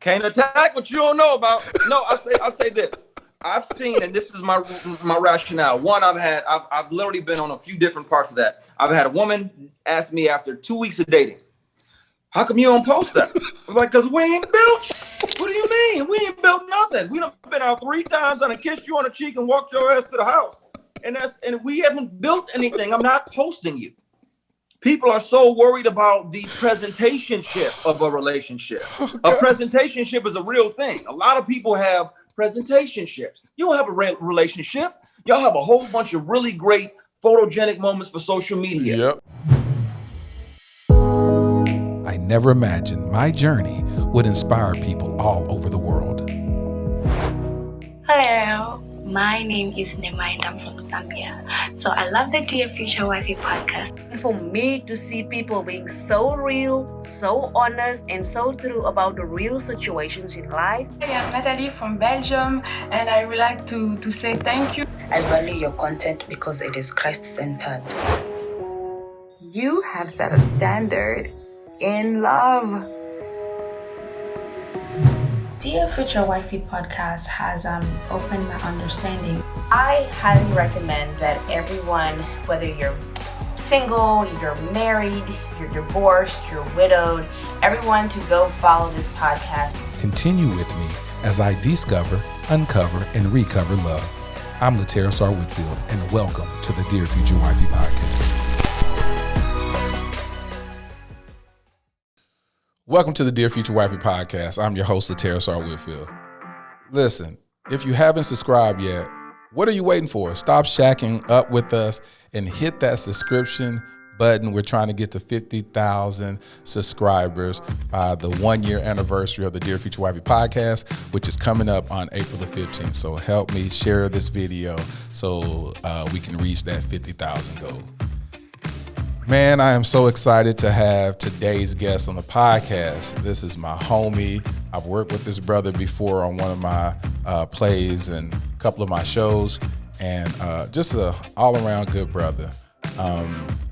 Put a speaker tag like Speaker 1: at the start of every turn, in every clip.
Speaker 1: Can't attack what you don't know about. No, I say this. I've seen, and this is my rationale. One, I've literally been on a few different parts of that. I've had a woman ask me after 2 weeks of dating, how come you don't post that? I'm like, because we ain't built. What do you mean? We ain't built nothing. We done been out 3 times and I kissed you on the cheek and walked your ass to the house. And we haven't built anything. I'm not posting you. People are so worried about the presentationship of a relationship. A presentationship is a real thing. A lot of people have presentationships. You don't have a relationship. Y'all have a whole bunch of really great photogenic moments for social media.
Speaker 2: Yep. I never imagined my journey would inspire people all over the world.
Speaker 3: Hello, my name is Nema and I'm from Zambia. So I love the Dear Future Wifey podcast.
Speaker 4: For me to see people being so real, so honest, and so true about the real situations in life.
Speaker 5: Hi, I'm Natalie from Belgium, and I would like to say thank you.
Speaker 6: I value your content because it is Christ-centered.
Speaker 5: You have set a standard in love.
Speaker 7: Dear Future Wifey podcast has opened my understanding.
Speaker 8: I highly recommend that everyone, whether you're single, you're married, you're divorced, you're widowed, everyone to go follow this podcast.
Speaker 2: Continue with me as I discover, uncover, and recover love. I'm Laterra Sar Whitfield, and welcome to the Dear Future Wifey podcast. Welcome to the Dear Future Wifey podcast. I'm your host, Laterra Sar Whitfield. Listen, if you haven't subscribed yet, what are you waiting for? Stop shacking up with us and hit that subscription button. We're trying to get to 50,000 subscribers by the 1-year anniversary of the Dear Future Wifey podcast, which is coming up on April the 15th. So help me share this video so we can reach that 50,000 goal. Man, I am so excited to have today's guest on the podcast. This is my homie. I've worked with this brother before on one of my plays and a couple of my shows, and just an all-around good brother.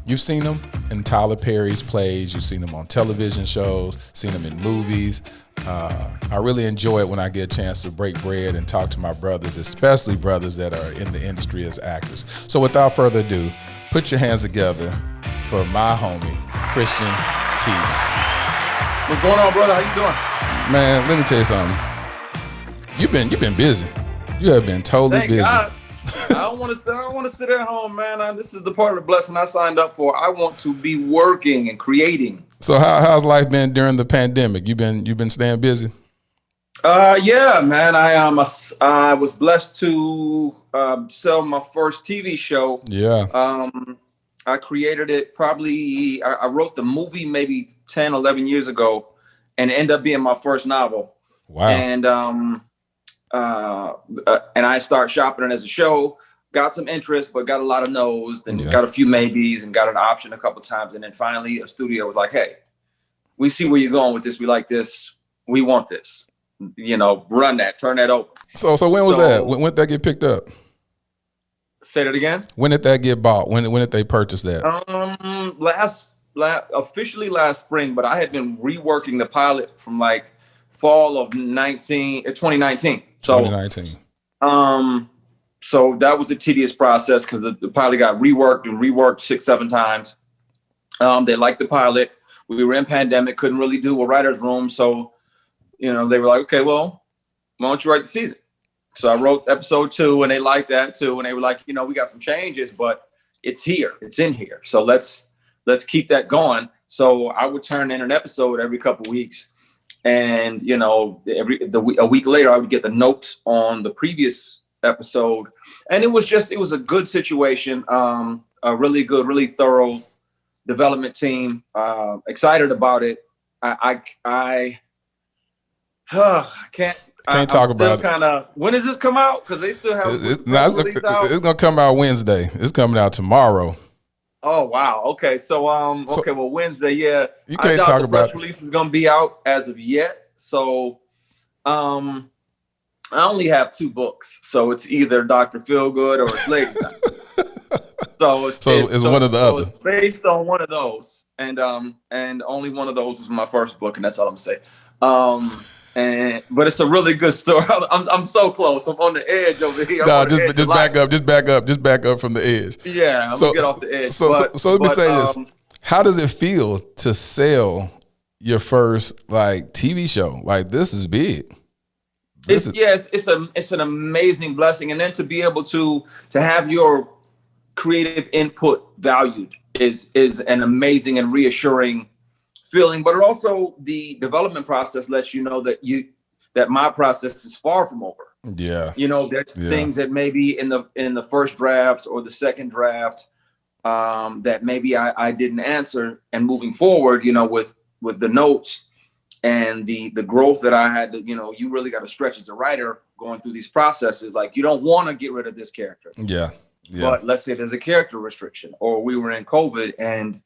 Speaker 2: You've seen him in Tyler Perry's plays. You've seen him on television shows, seen him in movies. I really enjoy it when I get a chance to break bread and talk to my brothers, especially brothers that are in the industry as actors. So without further ado, put your hands together for my homie, Christian Keys.
Speaker 1: What's going on, brother? How you doing?
Speaker 2: Man, let me tell you something. You've been busy. You have been totally busy.
Speaker 1: God. I don't want to sit at home, man. This is the part of the blessing I signed up for. I want to be working and creating.
Speaker 2: So how's life been during the pandemic? You been staying busy?
Speaker 1: Yeah, man. I was blessed to sell my first TV show.
Speaker 2: Yeah.
Speaker 1: I created it probably, I wrote the movie maybe 10, 11 years ago, and it ended up being my first novel.
Speaker 2: Wow.
Speaker 1: And I started shopping it as a show, got some interest, but got a lot of no's, then got a few maybes and got an option a couple times. And then finally a studio was like, hey, we see where you're going with this. We like this. We want this, run that, turn that over.
Speaker 2: So when was that? When did that get picked up?
Speaker 1: Say that again.
Speaker 2: When did that get bought? When did they purchase that?
Speaker 1: Officially last spring, but I had been reworking the pilot from like fall of 2019. So
Speaker 2: 2019.
Speaker 1: So that was a tedious process because the pilot got reworked 6-7 times. They liked the pilot. We were in pandemic, couldn't really do a writer's room. So, they were like, okay, well, why don't you write the season? So I wrote episode 2 and they liked that too. And they were like, we got some changes, but it's here, it's in here. So let's keep that going. So I would turn in an episode every couple of weeks. And, a week later, I would get the notes on the previous episode. And it was a good situation. A really good, really thorough development team. Excited about it. I can't talk about it. When does this come out? Because they still have
Speaker 2: it's gonna come out Wednesday. It's coming out tomorrow.
Speaker 1: Oh wow. Okay. So well, Wednesday, yeah.
Speaker 2: You can't talk about
Speaker 1: the press release is gonna be out as of yet. So I only have 2 books. So it's either Dr. Feelgood or it's Ladies Night. So it's one of the other. It's based on one of those. And only one of those was my first book, and that's all I'm saying. But it's a really good story. I'm so close. I'm on the edge over here.
Speaker 2: No, just back up from the edge.
Speaker 1: Yeah, I'm gonna get off the edge.
Speaker 2: So let me say this: how does it feel to sell your first like TV show? Like, this is big.
Speaker 1: It's an amazing blessing, and then to be able to have your creative input valued is an amazing and reassuring feeling. But also the development process lets you know that my process is far from over.
Speaker 2: Yeah,
Speaker 1: there's things that maybe in the first drafts or the second draft that maybe I didn't answer, and moving forward, with the notes and the growth that I had to, you really got to stretch as a writer going through these processes. Like, you don't want to get rid of this character.
Speaker 2: Yeah.
Speaker 1: But let's say there's a character restriction, or we were in COVID and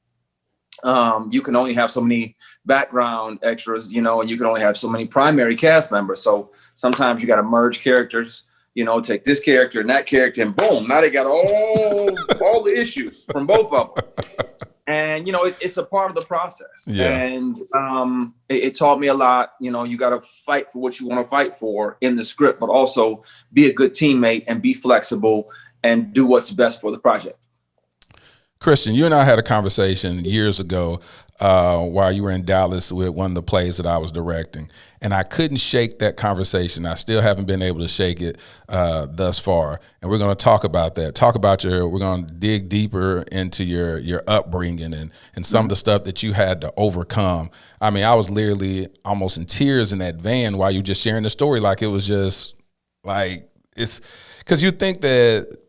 Speaker 1: you can only have so many background extras, and you can only have so many primary cast members. So sometimes you got to merge characters, take this character and that character, and boom, now they got all the issues from both of them. And, it's a part of the process.
Speaker 2: Yeah.
Speaker 1: And it taught me a lot. You got to fight for what you want to fight for in the script, but also be a good teammate and be flexible and do what's best for the project.
Speaker 2: Christian, you and I had a conversation years ago while you were in Dallas with one of the plays that I was directing, and I couldn't shake that conversation. I still haven't been able to shake it thus far, and we're going to talk about that. We're going to dig deeper into your upbringing and some of the stuff that you had to overcome. I mean, I was literally almost in tears in that van while you were just sharing the story. Like, it was just like, it's because you think that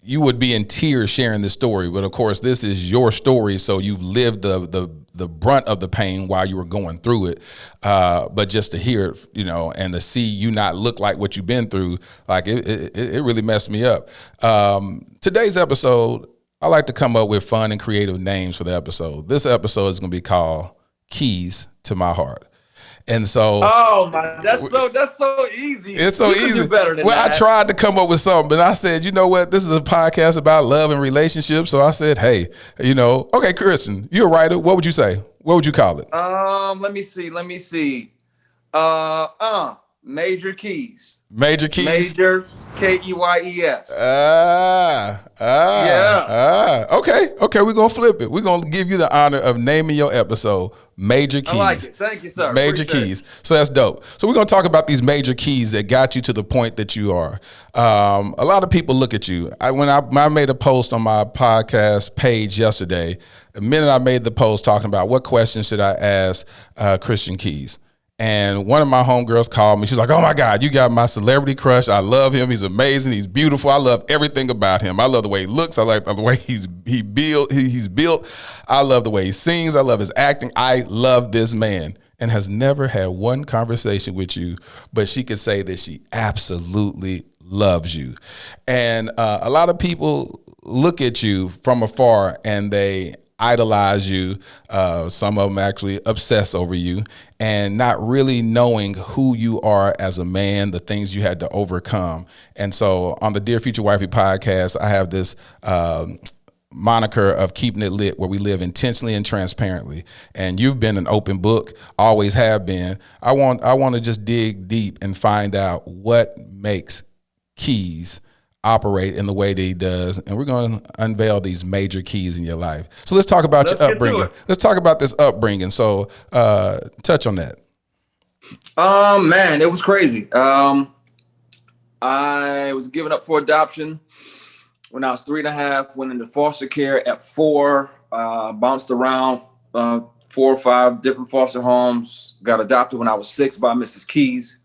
Speaker 2: you would be in tears sharing this story, but of course this is your story, so you've lived the brunt of the pain while you were going through it. But just to hear it, and to see you not look like what you've been through, like it really messed me up. Today's episode, I like to come up with fun and creative names for the episode. This episode is going to be called Keys to My Heart. And so,
Speaker 1: that's so easy.
Speaker 2: It's so easy.
Speaker 1: Do better than
Speaker 2: that. I tried to come up with something, but I said, you know what? This is a podcast about love and relationships. So I said, hey, okay, Christian, you're a writer. What would you say? What would you call it?
Speaker 1: Let me see. Major Keys.
Speaker 2: Major Keys.
Speaker 1: Major Keyes.
Speaker 2: Okay. We're gonna flip it. We're gonna give you the honor of naming your episode Major Keys.
Speaker 1: I like it. Thank you, sir.
Speaker 2: Major Keys. So that's dope. So we're gonna talk about these major keys that got you to the point that you are. A lot of people look at you. When I made a post on my podcast page yesterday, the minute I made the post talking about what questions should I ask Christian Keys. And one of my homegirls called me. She's like, "Oh my God, you got my celebrity crush. I love him. He's amazing. He's beautiful. I love everything about him. I love the way he looks. I like the way he's built. I love the way he sings. I love his acting. I love this man." And has never had one conversation with you, but she could say that she absolutely loves you. And a lot of people look at you from afar and they idolize you. Some of them actually obsess over you, and not really knowing who you are as a man, the things you had to overcome. And so on the Dear Future Wifey podcast, I have this moniker of keeping it lit, where we live intentionally and transparently. And you've been an open book, always have been. I want to just dig deep and find out what makes Keys operate in the way that he does, and we're going to unveil these major keys in your life. So let's talk about your upbringing. Let's talk about this upbringing. So touch on that.
Speaker 1: Man, it was crazy. I was given up for adoption when I was 3.5, went into foster care at 4, bounced around 4 or 5 different foster homes, got adopted when I was 6 by Mrs. Keys.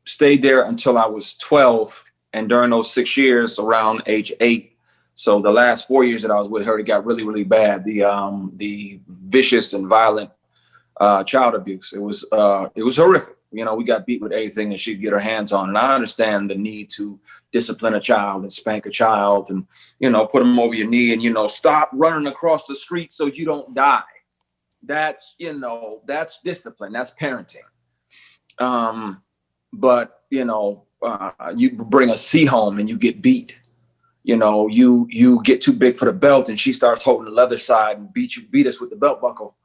Speaker 1: Stayed there until I was 12. And during those 6 years, around age 8, so the last 4 years that I was with her, it got really, really bad. The vicious and violent child abuse. It was horrific. We got beat with anything that she'd get her hands on. And I understand the need to discipline a child and spank a child and, put them over your knee and, stop running across the street so you don't die. That's discipline. That's parenting. But you bring a C home and you get beat. You get too big for the belt and she starts holding the leather side and beat us with the belt buckle.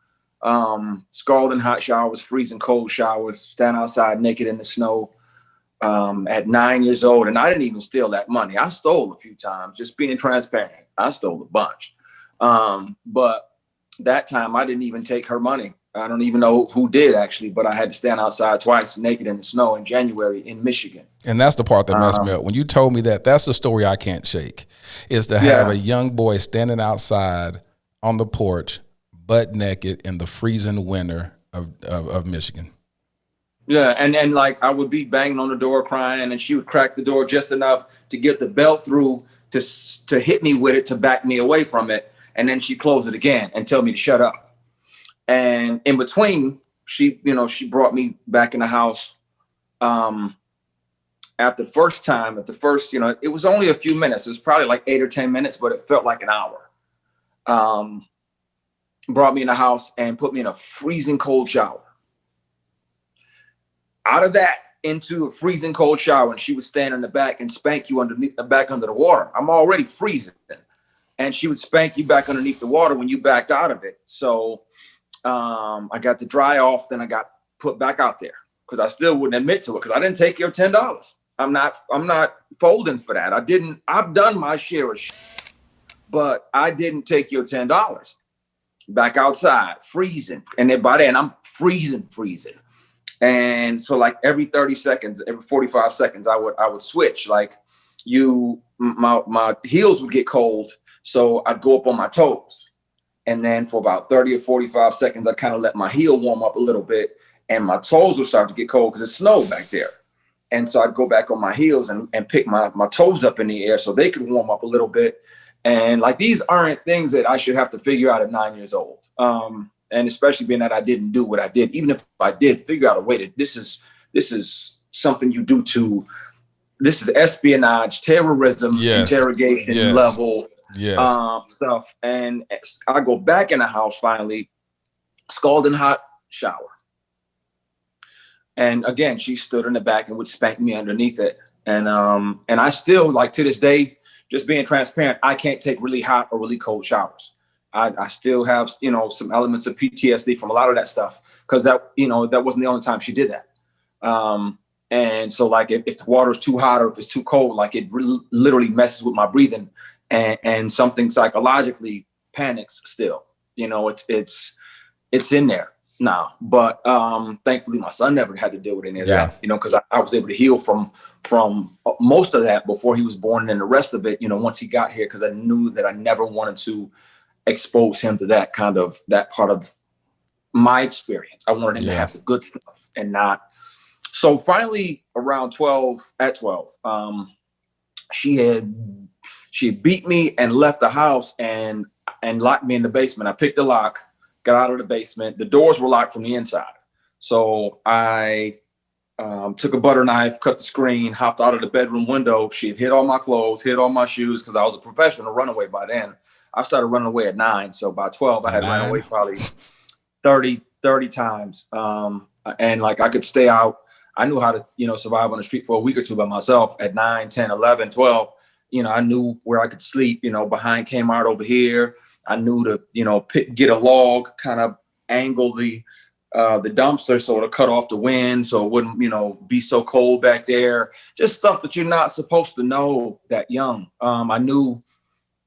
Speaker 1: Scalding hot showers, freezing cold showers, stand outside naked in the snow. At 9 years old, and I didn't even steal that money. I stole a few times, just being transparent. I stole a bunch. But that time I didn't even take her money. I don't even know who did actually, but I had to stand outside twice naked in the snow in January in Michigan.
Speaker 2: And that's the part that messed me up. When you told me that, that's the story I can't shake, is to have a young boy standing outside on the porch, butt naked in the freezing winter of Michigan.
Speaker 1: Yeah, and like I would be banging on the door crying, and she would crack the door just enough to get the belt through to hit me with it to back me away from it, and then she closed it again and tell me to shut up. And in between, she brought me back in the house. At the first, it was only a few minutes. It was probably like 8 or 10 minutes, but it felt like an hour. Brought me in the house and put me in a freezing cold shower. Out of that into a freezing cold shower, and she would stand in the back and spank you underneath the back under the water. I'm already freezing, and she would spank you back underneath the water when you backed out of it. So I got to dry off, then I got put back out there because I still wouldn't admit to it because I didn't take your $10. I'm not folding for that. I've done my share of shit, but I didn't take your $10. Back outside, freezing, and then by then I'm freezing. And so like every 30 seconds, every 45 seconds, I would switch. Like my heels would get cold. So I'd go up on my toes. And then for about 30 or 45 seconds, I kind of let my heel warm up a little bit and my toes would start to get cold because it snowed back there. And so I'd go back on my heels and pick my toes up in the air so they could warm up a little bit. And like, these aren't things that I should have to figure out at 9 years old. And especially being that I didn't do what I did, even if I did figure out a way that this is something you do this is espionage, terrorism, interrogation level stuff. And I go back in the house finally, scalding hot shower. And again, she stood in the back and would spank me underneath it. And I still, like to this day, just being transparent, I can't take really hot or really cold showers. I still have, some elements of PTSD from a lot of that stuff because that wasn't the only time she did that. And so like if the water's too hot or if it's too cold, like it literally messes with my breathing and something psychologically panics still. It's in there now. But thankfully my son never had to deal with any of that, because I was able to heal from most of that before he was born, and then the rest of it, once he got here, because I knew that I never wanted to expose him to that part of my experience. I wanted him to have the good stuff and not. So finally around 12, she had beat me and left the house and locked me in the basement. I picked the lock, got out of the basement. The doors were locked from the inside. So I took a butter knife, cut the screen, hopped out of the bedroom window. She had hid all my clothes, hid all my shoes because I was a professional runaway by then. I started running away at 9. So by 12, I had run away probably 30 times. And like I could stay out. I knew how to, survive on the street for a week or two by myself at 9, 10, 11, 12. I knew where I could sleep, behind Kmart over here. I knew to, get a log, kind of angle the dumpster so to cut off the wind so it wouldn't, be so cold back there. Just stuff that you're not supposed to know that young. I knew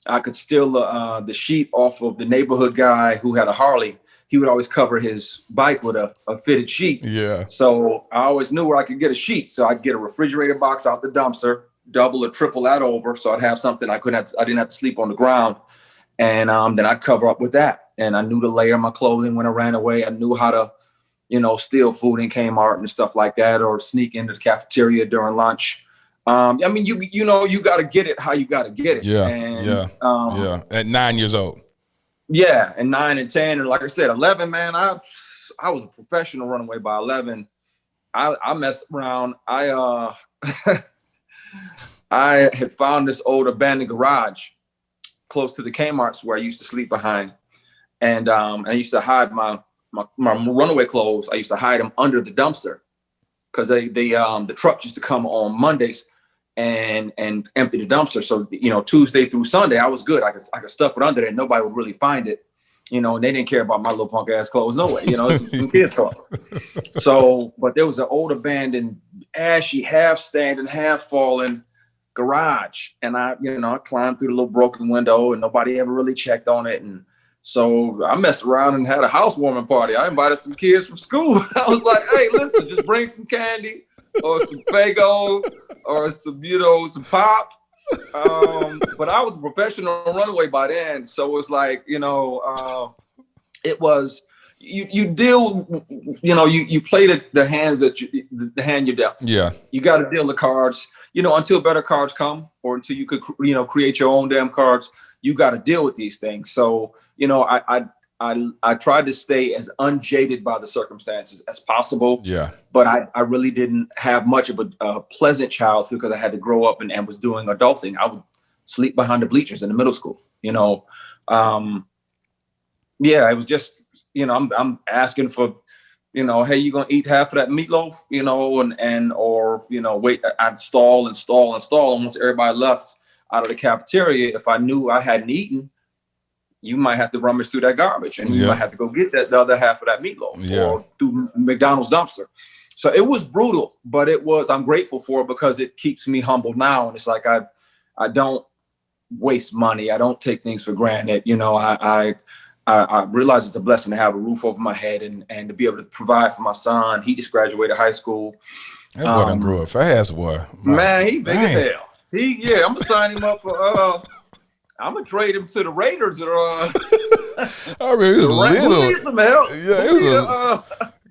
Speaker 1: I could steal the sheet off of the neighborhood guy who had a Harley. He would always cover his bike with a fitted sheet. Yeah. So I always knew where I could get a sheet. So I'd get a refrigerator box out the dumpster, double or triple that over. So I'd have something I didn't have to sleep on the ground. And then I'd cover up with that. And I knew to layer my clothing when I ran away. I knew how to, steal food in Kmart and stuff like that, or sneak into the cafeteria during lunch. You got to get it how you got to get it. Yeah.
Speaker 2: At 9 years old.
Speaker 1: Yeah, and 9 and 10, and like I said, 11, man, I was a professional runaway by 11. I messed around. I had found this old abandoned garage close to the Kmart's where I used to sleep behind, and I used to hide my runaway clothes. I used to hide them under the dumpster because the truck used to come on Mondays and empty the dumpster. So, Tuesday through Sunday, I was good. I could stuff it under there and nobody would really find it. you know, and they didn't care about my little punk ass clothes. No way, you know, it's some kids' clothes. So, but there was an old abandoned, ashy, half standing, half fallen garage. And I climbed through the little broken window and nobody ever really checked on it. And so I messed around and had a housewarming party. I invited some kids from school. I was like, hey, listen, just bring some candy or some Faygo or some pop. But I was a professional runaway by then. So it was like, it was, you deal, you play the hands the hand you're dealt.
Speaker 2: Yeah. You
Speaker 1: got to deal the cards, until better cards come or until you could, create your own damn cards, you got to deal with these things. So, I tried to stay as unjaded by the circumstances as possible.
Speaker 2: Yeah. But
Speaker 1: I really didn't have much of a pleasant childhood because I had to grow up and was doing adulting. I would sleep behind the bleachers in the middle school, it was just, I'm asking for, hey, you gonna eat half of that meatloaf, wait, I'd stall. And once everybody left out of the cafeteria, if I knew I hadn't eaten, you might have to rummage through that garbage and you might have to go get the other half of that meatloaf or through McDonald's dumpster. So it was brutal, but I'm grateful for it because it keeps me humble now. And it's like, I don't waste money. I don't take things for granted. I realize it's a blessing to have a roof over my head and to be able to provide for my son. He just graduated high school.
Speaker 2: That boy done grew up fast, boy.
Speaker 1: Man, he big as hell. I'm gonna sign him up for I'm gonna trade him to the Raiders or
Speaker 2: I mean, he was little.
Speaker 1: We need some help.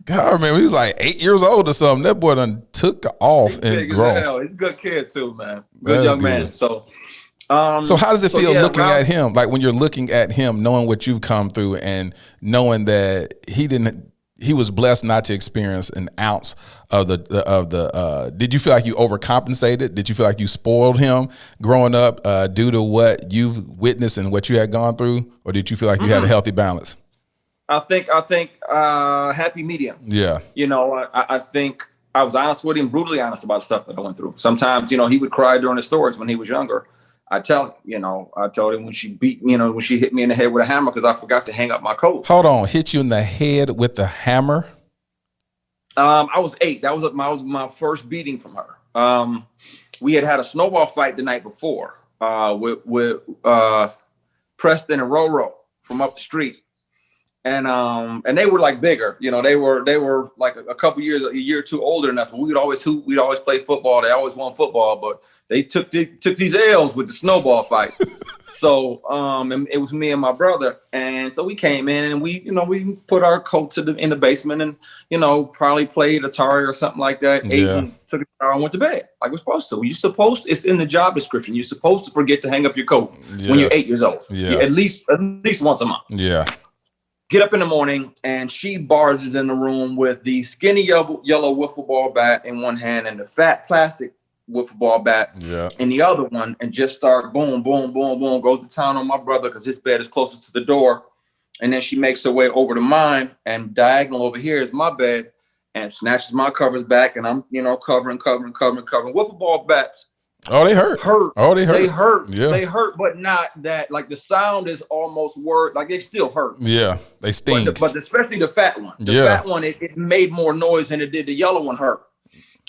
Speaker 2: Yeah, I remember he was like 8 years old or something. That boy done took off and grown.
Speaker 1: He's a good kid too, man. Good young man. So
Speaker 2: how does it feel looking at him? Like when you're looking at him, knowing what you've come through and knowing that he was blessed not to experience an ounce of the did you feel like you overcompensated? Did you feel like you spoiled him growing up due to what you've witnessed and what you had gone through? Or did you feel like you had a healthy balance?
Speaker 1: I think happy medium.
Speaker 2: Yeah.
Speaker 1: I think I was honest with him, brutally honest about the stuff that I went through. Sometimes, he would cry during the stories when he was younger. I told him when she beat me, when she hit me in the head with a hammer because I forgot to hang up my coat.
Speaker 2: Hold on, hit you in the head with the hammer?
Speaker 1: I was 8. That was my first beating from her. We had a snowball fight the night before with Preston and Roro from up the street. And they were like bigger, they were like a year or two older than us, but we'd always hoop, we'd always play football. They always won football, but they took these L's with the snowball fights. So, and it was me and my brother. And so we came in and we put our coats in the basement and, probably played Atari or something like that. Ate and took a shower and went to bed like we're supposed to. It's in the job description. You're supposed to forget to hang up your coat when you're 8 years old. Yeah. At least once a month.
Speaker 2: Yeah.
Speaker 1: Get up in the morning and she barges in the room with the skinny yellow wiffle ball bat in one hand and the fat plastic wiffle ball bat in the other one, and just start boom, boom, boom, boom, goes to town on my brother because his bed is closest to the door. And then she makes her way over to mine, and diagonal over here is my bed, and snatches my covers back, and I'm, covering. Wiffle ball bats.
Speaker 2: Oh, they hurt. Oh, they hurt.
Speaker 1: They hurt.
Speaker 2: Yeah.
Speaker 1: They hurt, but not that. Like the sound is almost word. Like they still hurt.
Speaker 2: Yeah, they sting.
Speaker 1: But especially the fat one. The fat one, it made more noise than it did the yellow one hurt.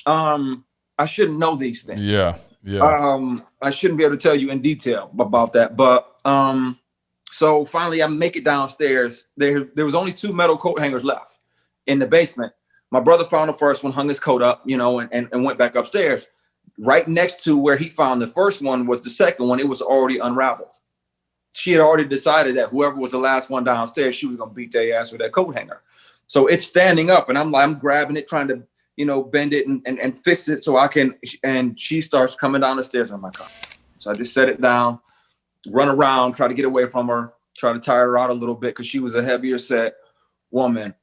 Speaker 1: I shouldn't know these things.
Speaker 2: Yeah.
Speaker 1: I shouldn't be able to tell you in detail about that. But so finally, I make it downstairs. There was only 2 metal coat hangers left in the basement. My brother found the first one, hung his coat up, and went back upstairs. Right next to where he found the first one was the second one. It was already unraveled. She had already decided that whoever was the last one downstairs, she was going to beat their ass with that coat hanger. So it's standing up, and I'm grabbing it, trying to, bend it and fix it so I can. And she starts coming down the stairs. I'm like, oh. So I just set it down, run around, try to get away from her, try to tire her out a little bit because she was a heavier set woman.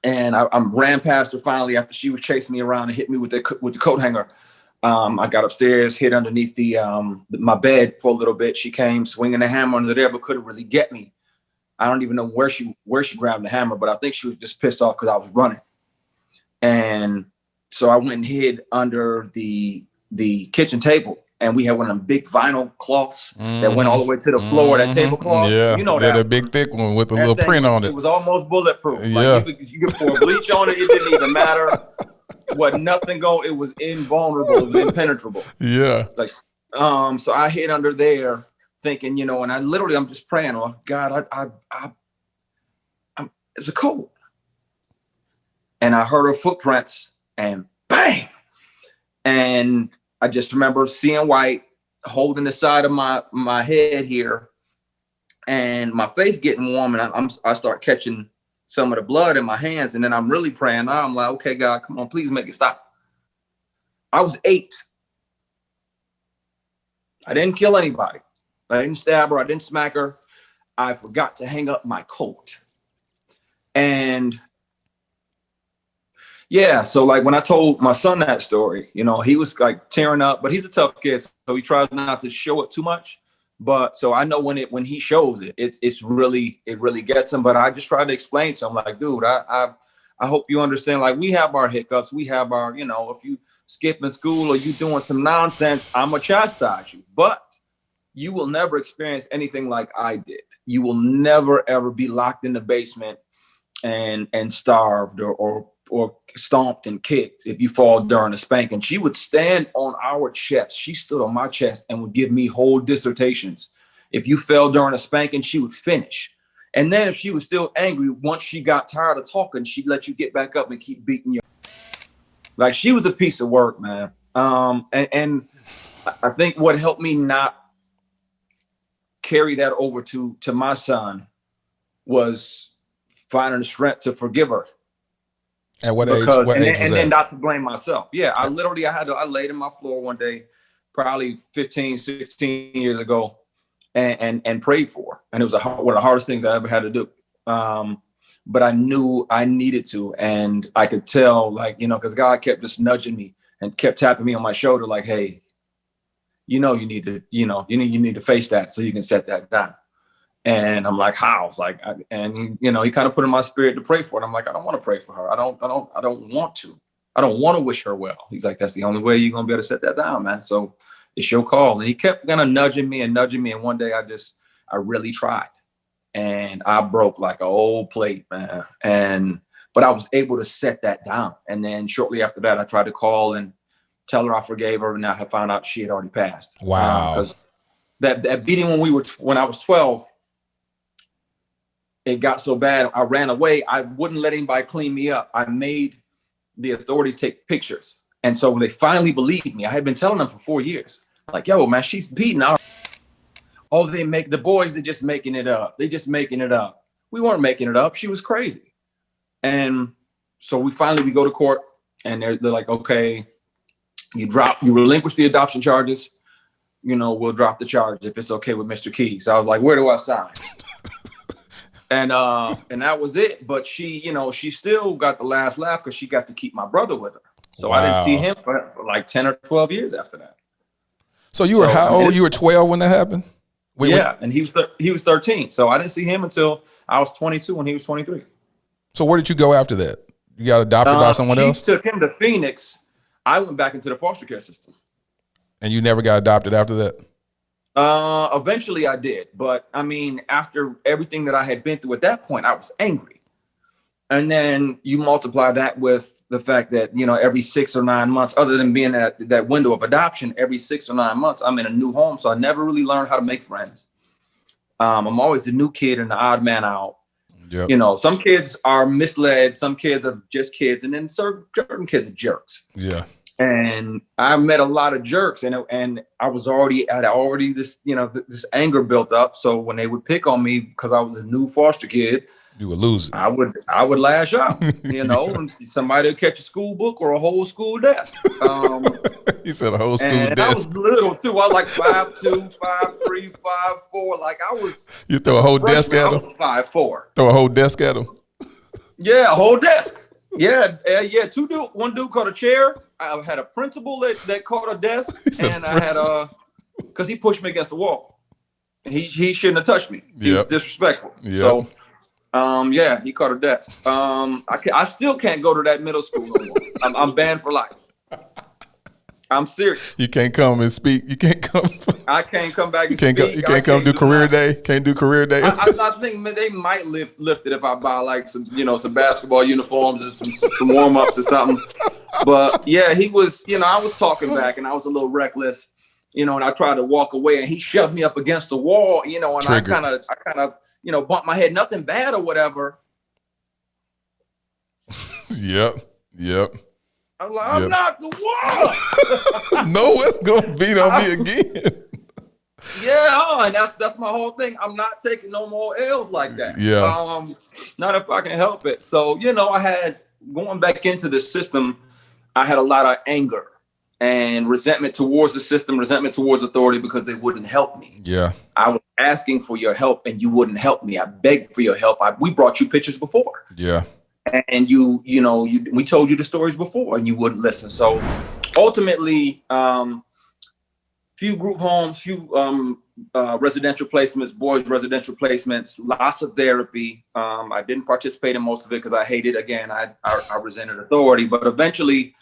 Speaker 1: And I ran past her finally after she was chasing me around and hit me with the coat hanger. I got upstairs, hid underneath my bed for a little bit. She came swinging the hammer under there, but couldn't really get me. I don't even know where she grabbed the hammer, but I think she was just pissed off because I was running. And so I went and hid under the kitchen table and we had one of them big vinyl cloths that went all the way to the floor, that tablecloth.
Speaker 2: Yeah,
Speaker 1: you know
Speaker 2: yeah,
Speaker 1: that
Speaker 2: the big thick one with the
Speaker 1: that
Speaker 2: little
Speaker 1: thing
Speaker 2: print
Speaker 1: was,
Speaker 2: on it.
Speaker 1: It was almost bulletproof.
Speaker 2: Yeah.
Speaker 1: Like you could pour bleach on it. It didn't even matter what nothing go. It was invulnerable. It was impenetrable.
Speaker 2: Yeah.
Speaker 1: Like, so I hid under there thinking, and I'm just praying, oh God, it's a cold. And I heard her footprints and bang. And I just remember seeing white, holding the side of my head here, and my face getting warm, and I start catching some of the blood in my hands, and then I'm really praying. I'm like, okay, God, come on, please make it stop. I was 8. I didn't kill anybody. I didn't stab her. I didn't smack her. I forgot to hang up my coat. And yeah, so like when I told my son that story, he was like tearing up, but he's a tough kid, so he tries not to show it too much. But so I know when he shows it, it really gets him. But I just try to explain to him, like, dude, I hope you understand. Like, we have our hiccups, we have our, if you skipping school or you doing some nonsense, I'm gonna chastise you. But you will never experience anything like I did. You will never ever be locked in the basement and starved or stomped and kicked if you fall during a spanking. She would stand on our chest. She stood on my chest and would give me whole dissertations. If you fell during a spanking, she would finish. And then if she was still angry, once she got tired of talking, she'd let you get back up and keep beating you. Like, she was a piece of work, man. And I think what helped me not carry that over to my son was finding the strength to forgive her.
Speaker 2: At what age? What age was that?
Speaker 1: And then not to blame myself. Yeah, I laid on my floor one day, probably 15, 16 years ago, and prayed for her. And it was one of the hardest things I ever had to do. But I knew I needed to, and I could tell, like, because God kept just nudging me and kept tapping me on my shoulder, like, hey, you need to face that so you can set that down. And I'm like, how? Like, he kind of put in my spirit to pray for it. I'm like, I don't want to pray for her. I don't want to. I don't want to wish her well. He's like, that's the only way you're gonna be able to set that down, man. So it's your call. And he kept kind of nudging me. And one day I really tried, and I broke like an old plate, man. But I was able to set that down. And then shortly after that, I tried to call and tell her I forgave her, and I had found out she had already passed.
Speaker 2: Wow.
Speaker 1: Because that beating when I was 12. It got so bad, I ran away. I wouldn't let anybody clean me up. I made the authorities take pictures. And so when they finally believed me, I had been telling them for 4 years, like, yo, man, she's beating our. Oh, the boys, they're just making it up. They just making it up. We weren't making it up. She was crazy. And so we go to court, and they're like, okay, you relinquish the adoption charges. We'll drop the charge if it's okay with Mr. Keys. So I was like, where do I sign? And that was it. But she still got the last laugh because she got to keep my brother with her. So
Speaker 2: wow.
Speaker 1: I didn't see him for like 10 or 12 years after that.
Speaker 2: So you were how old? You were 12 when that happened?
Speaker 1: And he was 13. So I didn't see him until I was 22 when he was 23.
Speaker 2: So where did you go after that? You got adopted by someone else?
Speaker 1: She took him to Phoenix. I went back into the foster care system.
Speaker 2: And you never got adopted after that?
Speaker 1: Eventually I did, but I mean, after everything that I had been through at that point, I was angry. And then you multiply that with the fact that, every 6 or 9 months, other than being at that window of adoption, every 6 or 9 months, I'm in a new home. So I never really learned how to make friends. I'm always the new kid and the odd man out. Yep. Some kids are misled. Some kids are just kids. And then certain kids are jerks.
Speaker 2: Yeah.
Speaker 1: And I met a lot of jerks, and I had already this, this anger built up. So when they would pick on me because I was a new foster kid,
Speaker 2: you would lose it.
Speaker 1: I would lash out, and somebody would catch a school book or a whole school desk.
Speaker 2: He said a whole school
Speaker 1: and
Speaker 2: desk.
Speaker 1: I was little too. I was like 5'2", 5'3", 5'4". Like I was.
Speaker 2: You throw a whole desk at him.
Speaker 1: I was 5'4".
Speaker 2: Throw a whole desk at him.
Speaker 1: Yeah, a whole desk. Yeah. One dude caught a chair. I had a principal that caught a desk, and I had because he pushed me against the wall. He shouldn't have touched me. He was disrespectful. Yep. So, he caught a desk. I still can't go to that middle school no more. I'm banned for life. I'm serious.
Speaker 2: You can't come and speak. You can't come.
Speaker 1: I can't come back.
Speaker 2: You can't go. You can't come do career day. Can't do career day.
Speaker 1: I think they might lift it if I buy like some basketball uniforms or some warm ups or something. But yeah, he was. I was talking back and I was a little reckless. And I tried to walk away and he shoved me up against the wall. And
Speaker 2: Triggered.
Speaker 1: I kind of bumped my head. Nothing bad or whatever.
Speaker 2: Yep.
Speaker 1: I'm like, I'm not the one.
Speaker 2: No one's gonna beat on me again.
Speaker 1: Yeah, and that's my whole thing. I'm not taking no more L's like that.
Speaker 2: Yeah.
Speaker 1: Not if I can help it. So, I had, going back into the system, I had a lot of anger and resentment towards the system, resentment towards authority because they wouldn't help me.
Speaker 2: Yeah.
Speaker 1: I was asking for your help and you wouldn't help me. I begged for your help. We brought you pictures before.
Speaker 2: Yeah.
Speaker 1: And we told you the stories before and you wouldn't listen. So ultimately, few group homes, few residential placements, boys residential placements, lots of therapy. I didn't participate in most of it because I hated, again, I resented authority, but eventually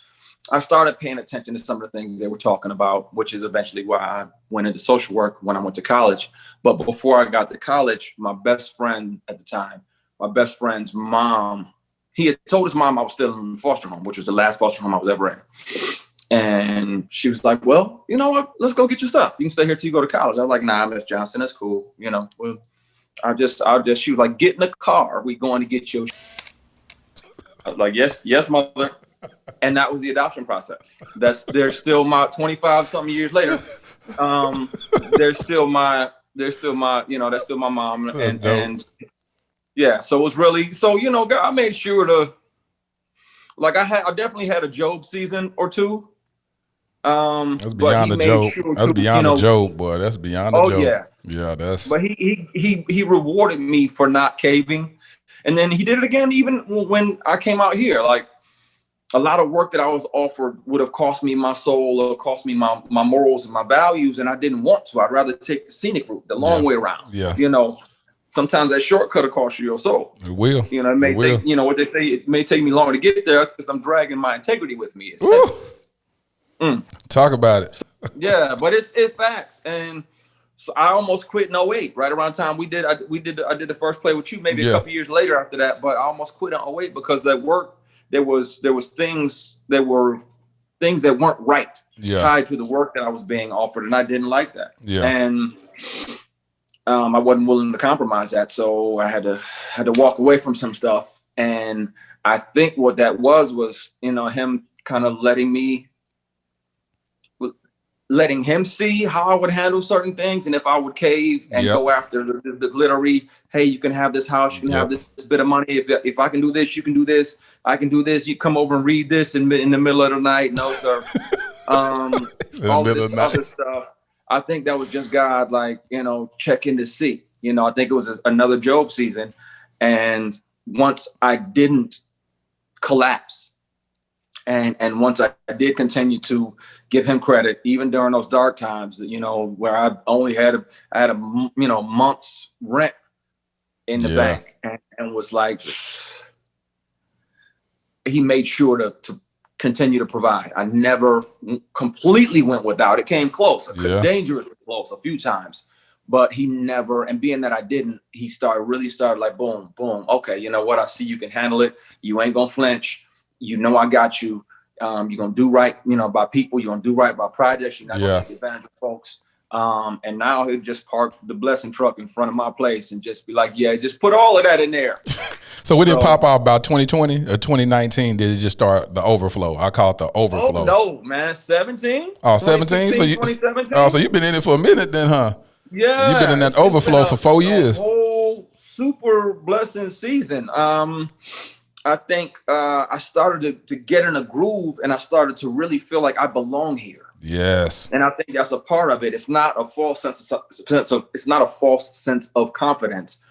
Speaker 1: I started paying attention to some of the things they were talking about, which is eventually why I went into social work when I went to college. But before I got to college, my best friend at the time, my best friend's mom, he had told his mom I was still in foster home, which was the last foster home I was ever in. And she was like, well, you know what? Let's go get your stuff. You can stay here till you go to college. I was like, nah, Miss Johnson, that's cool. Well, she was like, get in the car. We going to get your. I was like, yes, mother. And that was the adoption process. They're still my 25 something years later. They're still my, that's still my mom. And yeah, so it was really, God made sure to, like I definitely had a Job season or two.
Speaker 2: That's beyond the Job. That's beyond the Job, boy. That's beyond the Job. Yeah, that's.
Speaker 1: But he rewarded me for not caving, and then he did it again even when I came out here. Like a lot of work that I was offered would have cost me my soul or cost me my morals and my values, and I didn't want to. I'd rather take the scenic route, the long way around.
Speaker 2: Yeah.
Speaker 1: Sometimes that shortcut will cost you your soul.
Speaker 2: It will.
Speaker 1: It may take, what they say, it may take me longer to get there because I'm dragging my integrity with me.
Speaker 2: Talk about it.
Speaker 1: Yeah, but it's facts. And so I almost quit in 08, right around the time I did the first play with you, maybe a couple years later after that. But I almost quit in 08 because that work, there was things that weren't right tied to the work that I was being offered. And I didn't like that. Yeah. And I wasn't willing to compromise that. So I had to walk away from some stuff. And I think what that was, him kind of letting him see how I would handle certain things. And if I would cave and go after the glittery, hey, you can have this house, you can have this bit of money. If I can do this, you can do this. I can do this. You come over and read this in the middle of the night. No, sir. All this other stuff. I think that was just God, checking to see. I think it was another Job season. And once I didn't collapse, and once I did continue to give him credit, even during those dark times, where I only had a month's rent in the bank, and was like, he made sure to continue to provide. I never completely went without. It came close, dangerously close a few times, but he never, and being that I didn't, he really started like, boom, boom. Okay. You know what? I see you can handle it. You ain't going to flinch. I got you. You're going to do right, by people. You're going to do right by projects. You're not going to take advantage of folks. And now he'll just park the blessing truck in front of my place and just be like, just put all of that in there.
Speaker 2: So we didn't pop out about 2020 or 2019. Did it just start the overflow? I call it the overflow.
Speaker 1: Oh, no, man. 17.
Speaker 2: Oh, 17? So you've been in it for a minute then, huh?
Speaker 1: Yeah.
Speaker 2: You've been in that overflow for 4 years.
Speaker 1: Whole super blessing season. I think I started to get in a groove and I started to really feel like I belong here.
Speaker 2: Yes.
Speaker 1: And I think that's a part of it. It's not a false it's not a false sense of confidence.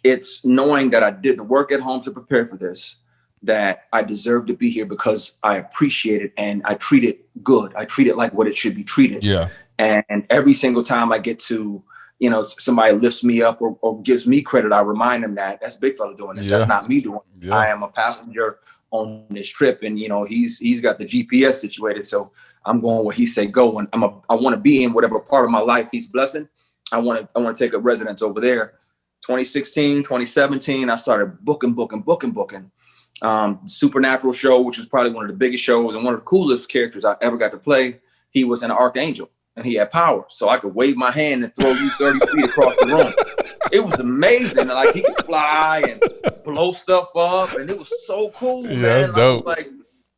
Speaker 1: It's knowing that I did the work at home to prepare for this, that I deserve to be here because I appreciate it and I treat it good. I treat it like what it should be treated.
Speaker 2: Yeah.
Speaker 1: And every single time I get to somebody lifts me up or gives me credit, I remind them that that's Big Fella doing this.
Speaker 2: Yeah.
Speaker 1: That's not me doing this.
Speaker 2: Yeah.
Speaker 1: I am a passenger on this trip, and he's got the GPS situated, so I'm going where he say go, and I want to be in whatever part of my life he's blessing. I want to take a residence over there. 2016, 2017, I started booking. Supernatural show, which was probably one of the biggest shows and one of the coolest characters I ever got to play. He was an archangel and he had power, so I could wave my hand and throw you 30 feet across the room. It was amazing. Like, he could fly and blow stuff up, and it was so cool, man.
Speaker 2: That's dope.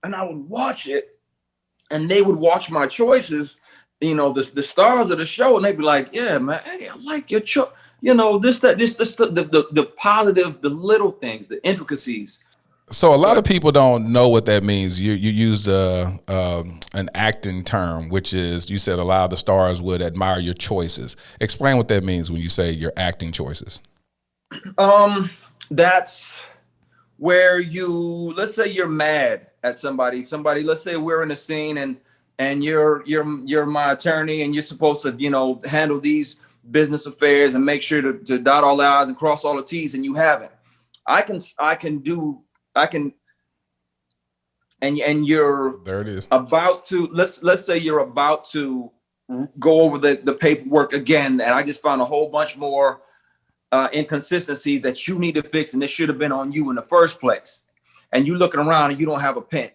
Speaker 1: And I would watch it, and they would watch my choices, the stars of the show, and they'd be like, yeah, man, hey, I like your choice. The positive, the little things, the intricacies.
Speaker 2: So a lot of people don't know what that means. You used an acting term, which is, you said a lot of the stars would admire your choices. Explain what that means when you say your acting choices.
Speaker 1: That's where let's say you're mad at somebody, let's say we're in a scene and you're my attorney and you're supposed to, handle these business affairs and make sure to dot all the I's and cross all the T's, and you haven't. And you're
Speaker 2: there it is.
Speaker 1: About to, let's say you're about to go over the paperwork again, and I just found a whole bunch more inconsistencies that you need to fix, and this should have been on you in the first place. And you looking around and you don't have a pen.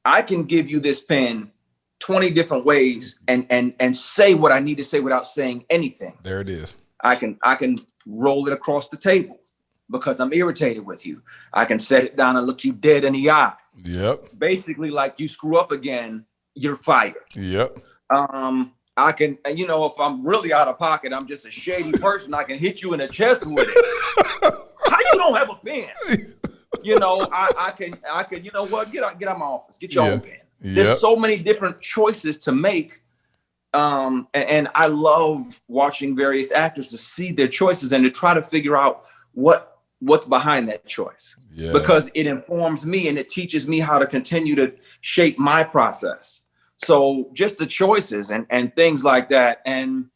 Speaker 1: I can give you this pen 20 different ways and say what I need to say without saying anything.
Speaker 2: There it is.
Speaker 1: I can roll it across the table because I'm irritated with you. I can set it down and look you dead in the eye.
Speaker 2: Yep.
Speaker 1: Basically, like, you screw up again, you're fired.
Speaker 2: Yep.
Speaker 1: I can, if I'm really out of pocket, I'm just a shady person, I can hit you in the chest with it. How you don't have a pen? I can, get out my office, get your own pen. There's so many different choices to make. And I love watching various actors to see their choices and to try to figure out what's behind that choice. Yes. Because it informs me and it teaches me how to continue to shape my process. So just the choices and things like that. And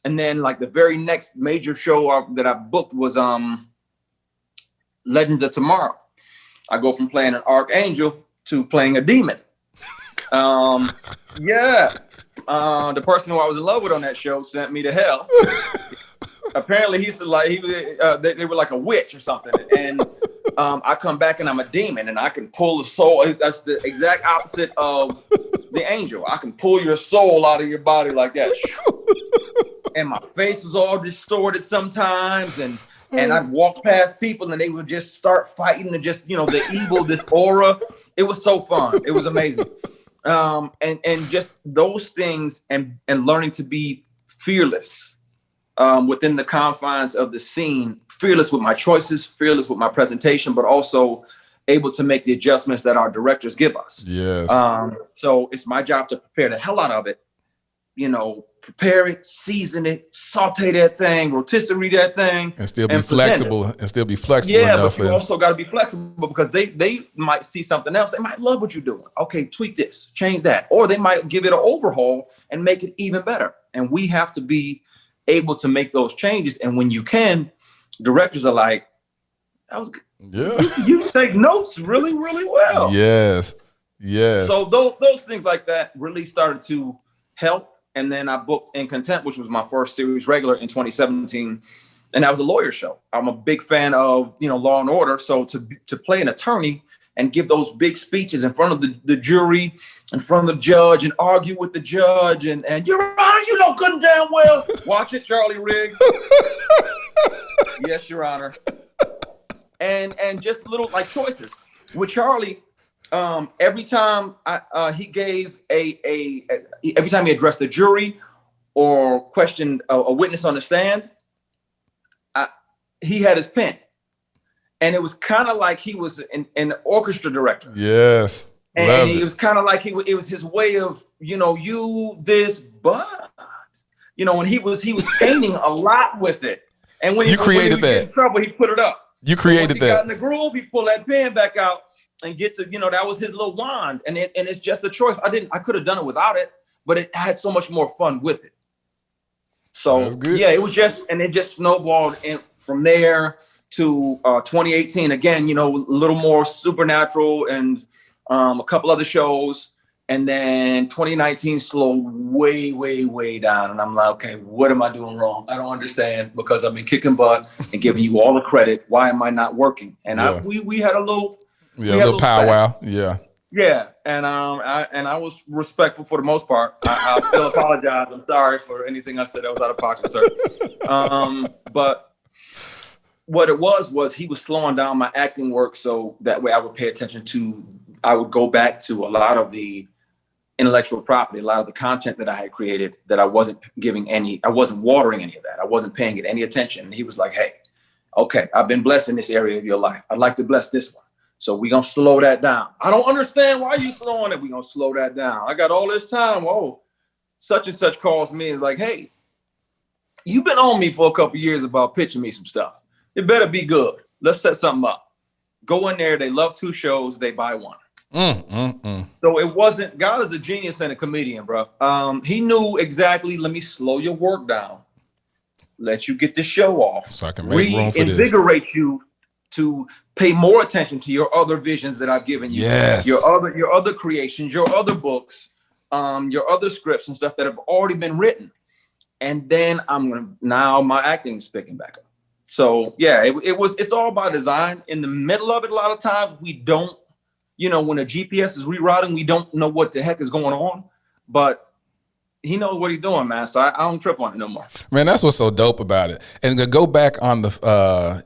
Speaker 1: then, like, the very next major show that I booked was Legends of Tomorrow. I go from playing an archangel to playing a demon. The person who I was in love with on that show sent me to hell. Apparently they were like a witch or something. And I come back and I'm a demon, and I can pull the soul. That's the exact opposite of the angel. I can pull your soul out of your body like that. And my face was all distorted sometimes, and I'd walk past people and they would just start fighting, and just, the evil, this aura. It was so fun. It was amazing. And just those things and learning to be fearless within the confines of the scene, fearless with my choices, fearless with my presentation, but also able to make the adjustments that our directors give us.
Speaker 2: Yes.
Speaker 1: So it's my job to prepare the hell out of it, prepare it, season it, saute that thing, rotisserie that thing,
Speaker 2: and still be flexible
Speaker 1: Yeah,
Speaker 2: enough.
Speaker 1: But you also got to be flexible, because they might see something else. They might love what you're doing. Okay, tweak this, change that. Or they might give it an overhaul and make it even better. And we have to be able to make those changes. And when you can, directors are like, that was good.
Speaker 2: Yeah.
Speaker 1: You take notes really, really well.
Speaker 2: Yes. Yes.
Speaker 1: So those things like that really started to help. And then I booked In Contempt, which was my first series regular in 2017. And that was a lawyer show. I'm a big fan of, Law and Order. So to play an attorney and give those big speeches in front of the jury, in front of the judge, and argue with the judge, and Your Honor, you know good and damn well. Watch it, Charlie Riggs. Yes, Your Honor. And just little, like, choices. With Charlie, every time he gave every time he addressed the jury or questioned a witness on the stand, he had his pen, and it was kind of like he was an orchestra director.
Speaker 2: Yes,
Speaker 1: and it was kind of like it was his way of and he was painting a lot with it. And when he
Speaker 2: created that
Speaker 1: in trouble, he put it up.
Speaker 2: You created
Speaker 1: that. He got in the groove, he pulled that pen back out and get to, that was his little wand. And it's just a choice. I could have done it without it, but I had so much more fun with it. So yeah, it was it just snowballed from there to 2018. Again, a little more supernatural and a couple other shows. And then 2019 slowed way, way, way down. And I'm like, okay, what am I doing wrong? I don't understand, because I've been kicking butt and giving you all the credit. Why am I not working? And we had a little
Speaker 2: powwow. Yeah.
Speaker 1: Yeah. And I was respectful for the most part. I still apologize. I'm sorry for anything I said that was out of pocket, sir. But what it was he was slowing down my acting work, so that way I would pay attention to, I would go back to a lot of the intellectual property, a lot of the content that I had created that I wasn't watering any of that. I wasn't paying it any attention. And he was like, hey, okay, I've been blessed in this area of your life. I'd like to bless this one. So we're going to slow that down. I don't understand why you slowing it. We're going to slow that down. I got all this time. Whoa, such and such calls me and is like, hey, you've been on me for a couple of years about pitching me some stuff. It better be good. Let's set something up. Go in there. They love 2 shows. They buy 1. So it wasn't, God is a genius and a comedian, bro. He knew exactly, let me slow your work down, let you get the show off,
Speaker 2: so I can make room for
Speaker 1: reinvigorate you to pay more attention to your other visions that I've given you.
Speaker 2: Yes.
Speaker 1: Your other creations, your other books, your other scripts and stuff that have already been written. And then now my acting is picking back up. So yeah, it's all by design. In the middle of it, a lot of times we don't, when a GPS is rerouting, we don't know what the heck is going on, but he knows what he's doing, man. So I don't trip on it no more.
Speaker 2: Man, that's what's so dope about it. And to go back on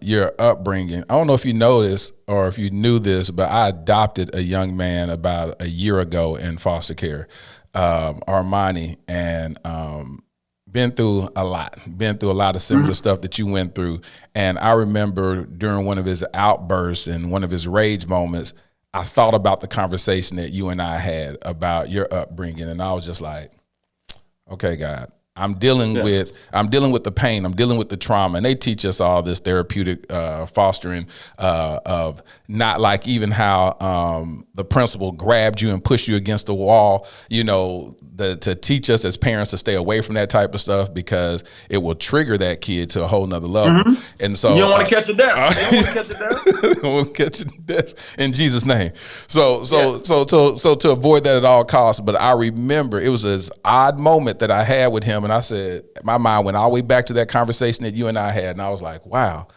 Speaker 2: your upbringing, I don't know if you know this or if you knew this, but I adopted a young man about a year ago in foster care, Armani, and been through a lot of similar stuff that you went through. And I remember during one of his outbursts and one of his rage moments, I thought about the conversation that you and I had about your upbringing, and I was just like, okay, God, I'm dealing with the pain. I'm dealing with the trauma. And they teach us all this therapeutic fostering of not like even how the principal grabbed you and pushed you against the wall, to teach us as parents to stay away from that type of stuff because it will trigger that kid to a whole nother level. Mm-hmm. And so
Speaker 1: you don't want to catch a death. You don't want to catch a death.
Speaker 2: Don't want to catch a death in Jesus' name. So to avoid that at all costs. But I remember it was this odd moment that I had with him, and I said, my mind went all the way back to that conversation that you and I had, and I was like, wow.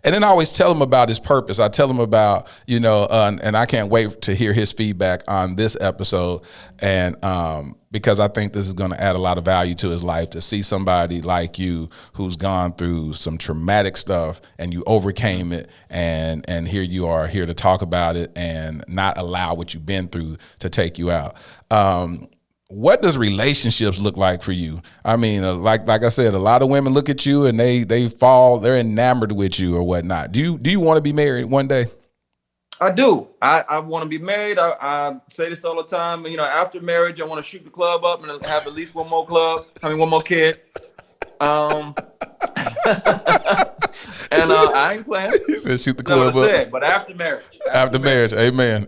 Speaker 2: And then I always tell him about his purpose. I tell him about, and I can't wait to hear his feedback on this episode. And because I think this is going to add a lot of value to his life, to see somebody like you who's gone through some traumatic stuff and you overcame it. And here you are here to talk about it and not allow what you've been through to take you out. What does relationships look like for you? I mean, like I said, a lot of women look at you and they're enamored with you or whatnot. Do you want to be married one day?
Speaker 1: I do. I want to be married. I say this all the time. After marriage, I want to shoot the club up and have at least one more kid. And I ain't playing.
Speaker 2: He said shoot the club up.
Speaker 1: But after marriage.
Speaker 2: After marriage. Amen.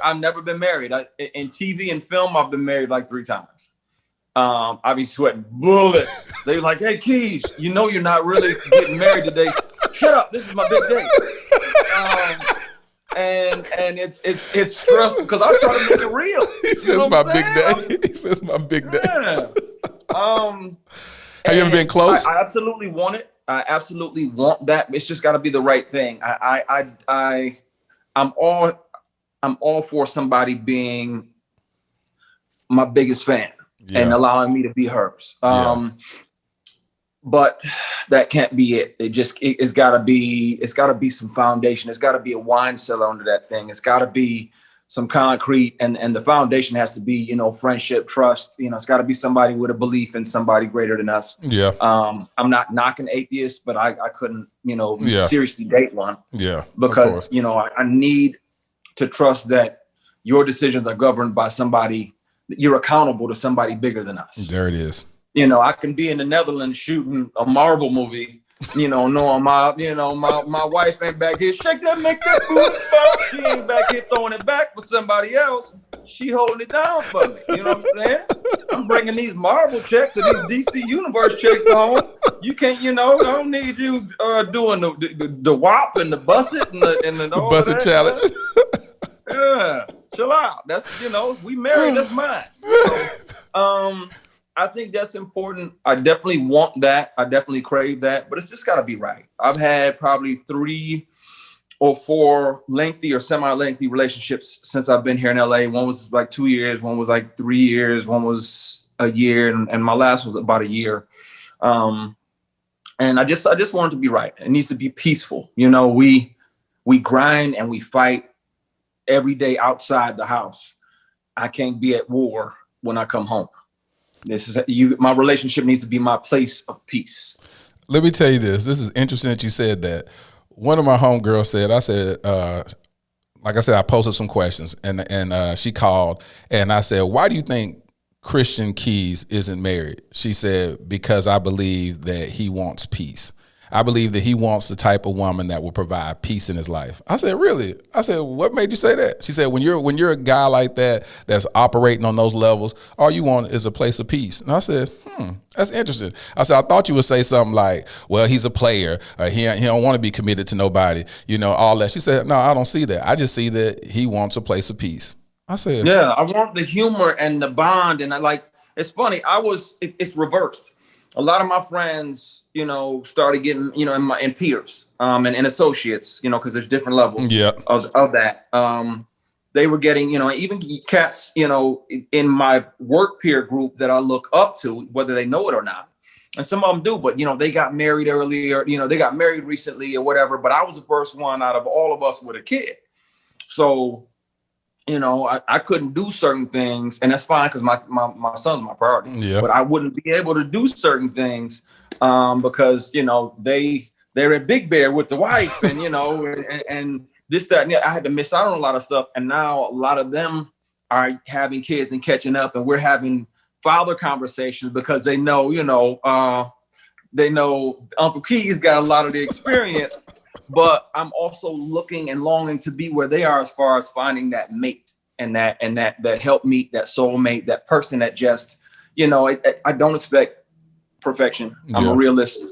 Speaker 1: I've never been married. In TV and film, I've been married like 3 times. I be sweating bullets. They like, hey, Keys, you're not really getting married today. Shut up. This is my big day. And it's stressful because I'm trying to make it real.
Speaker 2: He says my big day. He says my big day. Have you ever been close?
Speaker 1: I absolutely want it. I absolutely want that. It's just got to be the right thing. I'm all for somebody being my biggest fan and allowing me to be hers. But that can't be it. It's gotta be some foundation. It's gotta be a wine cellar under that thing. It's gotta be some concrete, and the foundation has to be, friendship, trust. It's gotta be somebody with a belief in somebody greater than us.
Speaker 2: Yeah.
Speaker 1: I'm not knocking atheists, but I couldn't, seriously date one.
Speaker 2: Yeah.
Speaker 1: Because, I need to trust that your decisions are governed by somebody, you're accountable to somebody bigger than us.
Speaker 2: There it is.
Speaker 1: I can be in the Netherlands shooting a Marvel movie knowing my wife ain't back here, shake that, make that booty pop. She ain't back here throwing it back for somebody else. She holding it down for me. You know what I'm saying? I'm bringing these Marvel checks and these DC Universe checks home. You can't, I don't need you doing the WAP and the Bust It and the all
Speaker 2: Bust It challenge.
Speaker 1: Yeah, chill out. That's we married. That's mine. So, I think that's important. I definitely want that. I definitely crave that, but it's just got to be right. I've had probably 3 or 4 lengthy or semi-lengthy relationships since I've been here in LA. One was like 2 years, one was like 3 years, one was a year, and my last was about a year. And I just want it to be right. It needs to be peaceful. We grind and we fight every day outside the house. I can't be at war when I come home. My relationship needs to be my place of peace.
Speaker 2: Let me tell you this. This is interesting that you said that. One of my homegirls said, like I said, I posted some questions and she called and I said, why do you think Christian Keys isn't married? She said, because I believe that he wants peace. I believe that he wants the type of woman that will provide peace in his life. I said, really? I said, what made you say that? She said, when you're a guy like that, that's operating on those levels, all you want is a place of peace. And I said, that's interesting. I said, I thought you would say something like, well, he's a player. He don't want to be committed to nobody, all that. She said, no, I don't see that. I just see that he wants a place of peace. I said,
Speaker 1: yeah, I want the humor and the bond. And it's funny. It's reversed. A lot of my friends, started getting, in peers, and associates, because there's different levels of that. They were getting, even cats, in my work peer group that I look up to, whether they know it or not. And some of them do, but, they got married earlier, they got married recently or whatever. But I was the first one out of all of us with a kid. So, I couldn't do certain things, and that's fine because my son's my priority. Yeah. But I wouldn't be able to do certain things because they're at Big Bear with the wife, and and this, that, and I had to miss out on a lot of stuff. And now a lot of them are having kids and catching up, and we're having father conversations because they know Uncle Keys got a lot of the experience. But I'm also looking and longing to be where they are as far as finding that mate and that help meet, that soulmate, that person that just, I don't expect perfection. I'm a realist.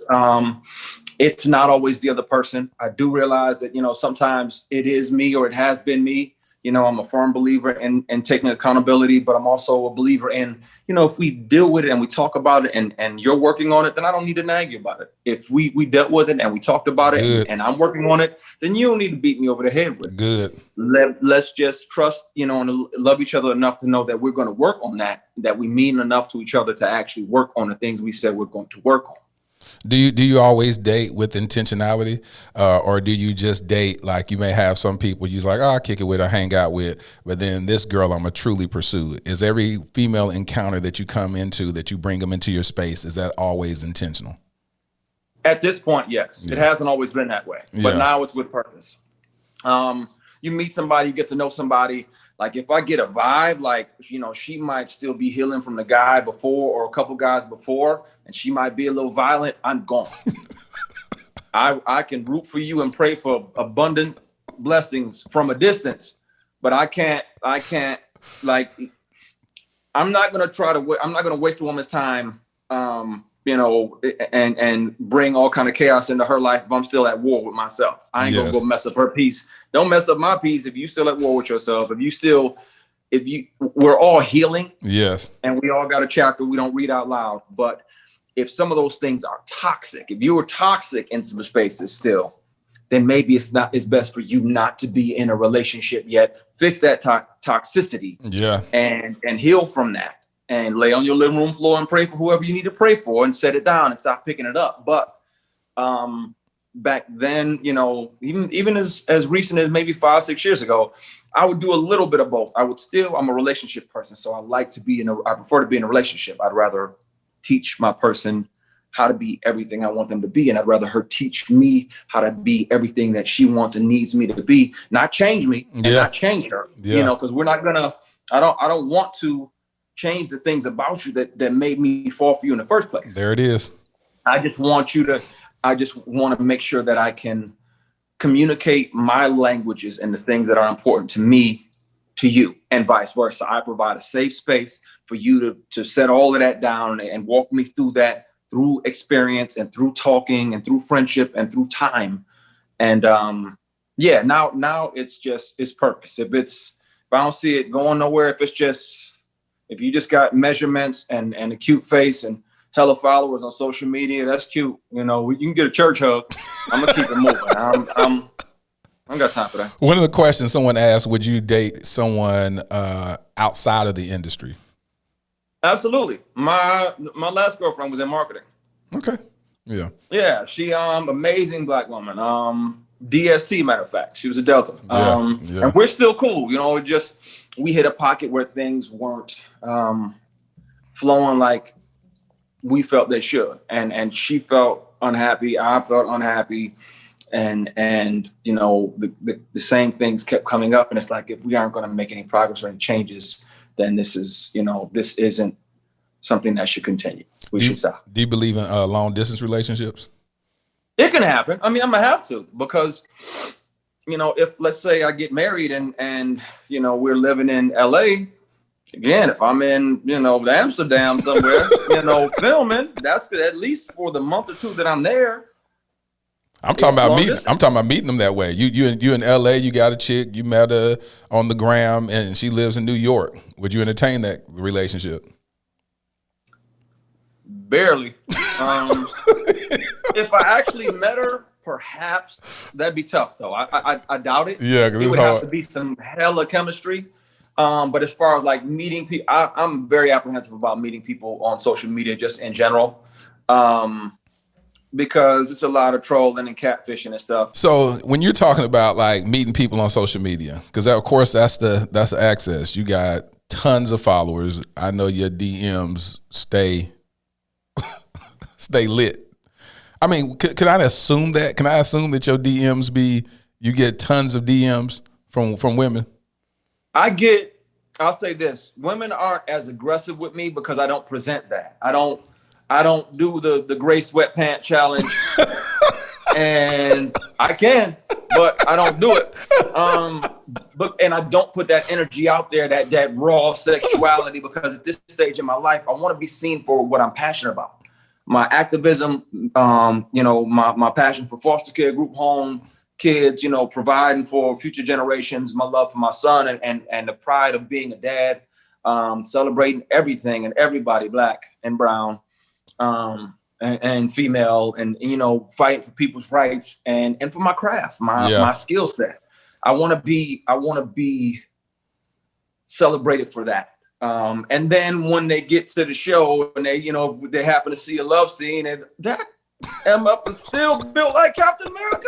Speaker 1: It's not always the other person. I do realize that, sometimes it is me or it has been me. I'm a firm believer in taking accountability, but I'm also a believer in, if we deal with it and we talk about it and you're working on it, then I don't need to nag you about it. If we dealt with it and we talked about it and I'm working on it, then you don't need to beat me over the head with it.
Speaker 2: Good.
Speaker 1: Let's just trust, and love each other enough to know that we're going to work on that we mean enough to each other to actually work on the things we said we're going to work on.
Speaker 2: Do you always date with intentionality, or do you just date like you may have some people you're like, I'll kick it with or hang out with, but then this girl I'm gonna truly pursue? Is every female encounter that you come into, that you bring them into your space, is that always intentional?
Speaker 1: At this point, yes. Yeah. It hasn't always been that way, but now it's with purpose. You meet somebody, you get to know somebody. Like if I get a vibe, like, she might still be healing from the guy before or a couple guys before, and she might be a little violent, I'm gone. I can root for you and pray for abundant blessings from a distance, but I can't like, I'm not going to waste a woman's time, and bring all kind of chaos into her life if I'm still at war with myself. I ain't gonna go mess up her peace. Don't mess up my peace if you still at war with yourself. We're all healing. Yes. And we all got a chapter we don't read out loud. But if some of those things are toxic, if you are toxic in some spaces still, then maybe it's best for you not to be in a relationship yet. Fix that toxicity. Yeah. And heal from that. And lay on your living room floor and pray for whoever you need to pray for and set it down and stop picking it up. But back then, even as recent as maybe 5-6 years ago, I would do a little bit of both. I'm a relationship person. So I prefer to be in a relationship. I'd rather teach my person how to be everything I want them to be. And I'd rather her teach me how to be everything that she wants and needs me to be, not change me and not change her, because we're not gonna, I don't want to change the things about you that made me fall for you in the first place.
Speaker 2: There it is.
Speaker 1: I just want you to, I just want to make sure that I can communicate my languages and the things that are important to me to you, and vice versa. I provide a safe space for you to set all of that down and walk me through that, through experience and through talking and through friendship and through time. And now it's purpose. If I don't see it going nowhere, if you just got measurements and a cute face and hella followers on social media, that's cute. You know, you can get a church hug. I'm gonna keep it moving. I ain't got time for that.
Speaker 2: One of the questions someone asked, would you date someone outside of the industry?
Speaker 1: Absolutely. My last girlfriend was in marketing.
Speaker 2: Okay. Yeah.
Speaker 1: Yeah, she amazing Black woman. DST, matter of fact. She was a Delta. And we're still cool. You know, we hit a pocket where things weren't flowing like we felt they should. And she felt unhappy. I felt unhappy. And you know, the same things kept coming up. And it's like, if we aren't going to make any progress or any changes, then this isn't something that should continue. We should stop.
Speaker 2: Do you believe in long distance relationships?
Speaker 1: It can happen. I mean, I'm gonna have to, because, you know, if let's say I get married and you know, we're living in LA, again, if I'm in, you know, Amsterdam somewhere, you know, filming, that's at least for the month or two that I'm there.
Speaker 2: I'm talking about meeting them that way. You in LA, you got a chick, you met her on the gram, and she lives in New York. Would you entertain that relationship?
Speaker 1: Barely. If I actually met her, perhaps that'd be tough, though. I doubt it.
Speaker 2: Yeah, because
Speaker 1: it would have to be some hella chemistry. But as far as like meeting people, I'm very apprehensive about meeting people on social media, just in general, because it's a lot of trolling and catfishing and stuff.
Speaker 2: So when you're talking about like meeting people on social media, because of course that's the access. You got tons of followers. I know your DMs stay lit. I mean, can I assume that? Can I assume that your DMs you get tons of DMs from women? I'll say this: women aren't as aggressive with me because I don't present that. I don't do the gray sweatpant challenge, and I can, but I don't do it. And I don't put that energy out there, that raw sexuality, because at this stage in my life, I want to be seen for what I'm passionate about. My activism, you know, my passion for foster care, group home, kids, you know, providing for future generations, my love for my son, and the pride of being a dad, celebrating everything and everybody, Black and brown, and female, and you know, fighting for people's rights and for my craft, my skill set. I want to be celebrated for that. And then when they get to the show and they, you know, they happen to see a love scene, and that Emma is still built like Captain America.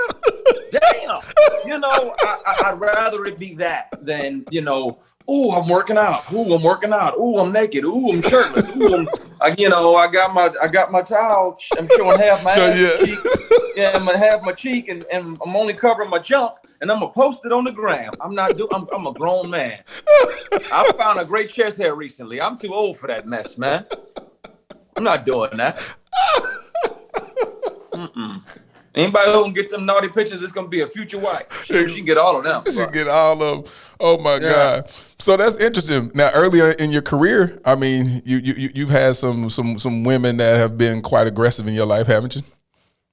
Speaker 2: Damn, you know, I'd rather it be that than, you know, ooh, I'm working out. Ooh, I'm working out. Ooh, I'm naked. Ooh, I'm shirtless. Ooh, I got my towel. I'm showing half my cheek. Yeah, I'm gonna have my cheek, and I'm only covering my junk, and I'm gonna post it on the gram. I'm a grown man. I found a great chest hair recently. I'm too old for that mess, man. I'm not doing that. Anybody who can get them naughty pictures, it's gonna be a future wife. She can get all of them. She can get all of them. Oh my God! So that's interesting. Now, earlier in your career, I mean, you've had some women that have been quite aggressive in your life, haven't you?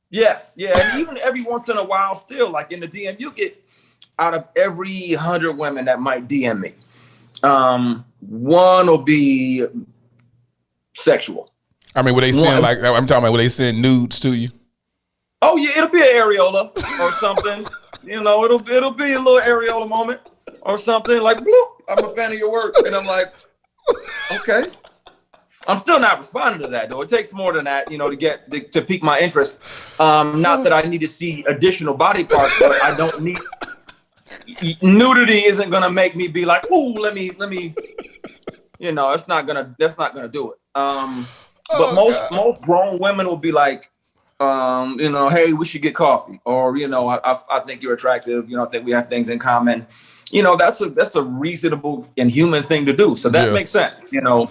Speaker 1: Yes, yeah. And even every once in a while, still, like in the DM, you get out of every 100 women that might DM me, one will be sexual.
Speaker 2: I mean, would they send would they send nudes to you?
Speaker 1: Oh yeah, it'll be an areola or something. You know, it'll be a little areola moment or something, like bloop, I'm a fan of your work, and I'm like, okay. I'm still not responding to that though. It takes more than that, you know, to pique my interest. Not that I need to see additional body parts, but I don't need nudity. Isn't gonna make me be like, ooh, let me. You know, that's not gonna do it. But most grown women will be like, you know, hey, we should get coffee, or you know, I think you're attractive. You know, I think we have things in common. You know, that's a reasonable and human thing to do. So that makes sense. You know,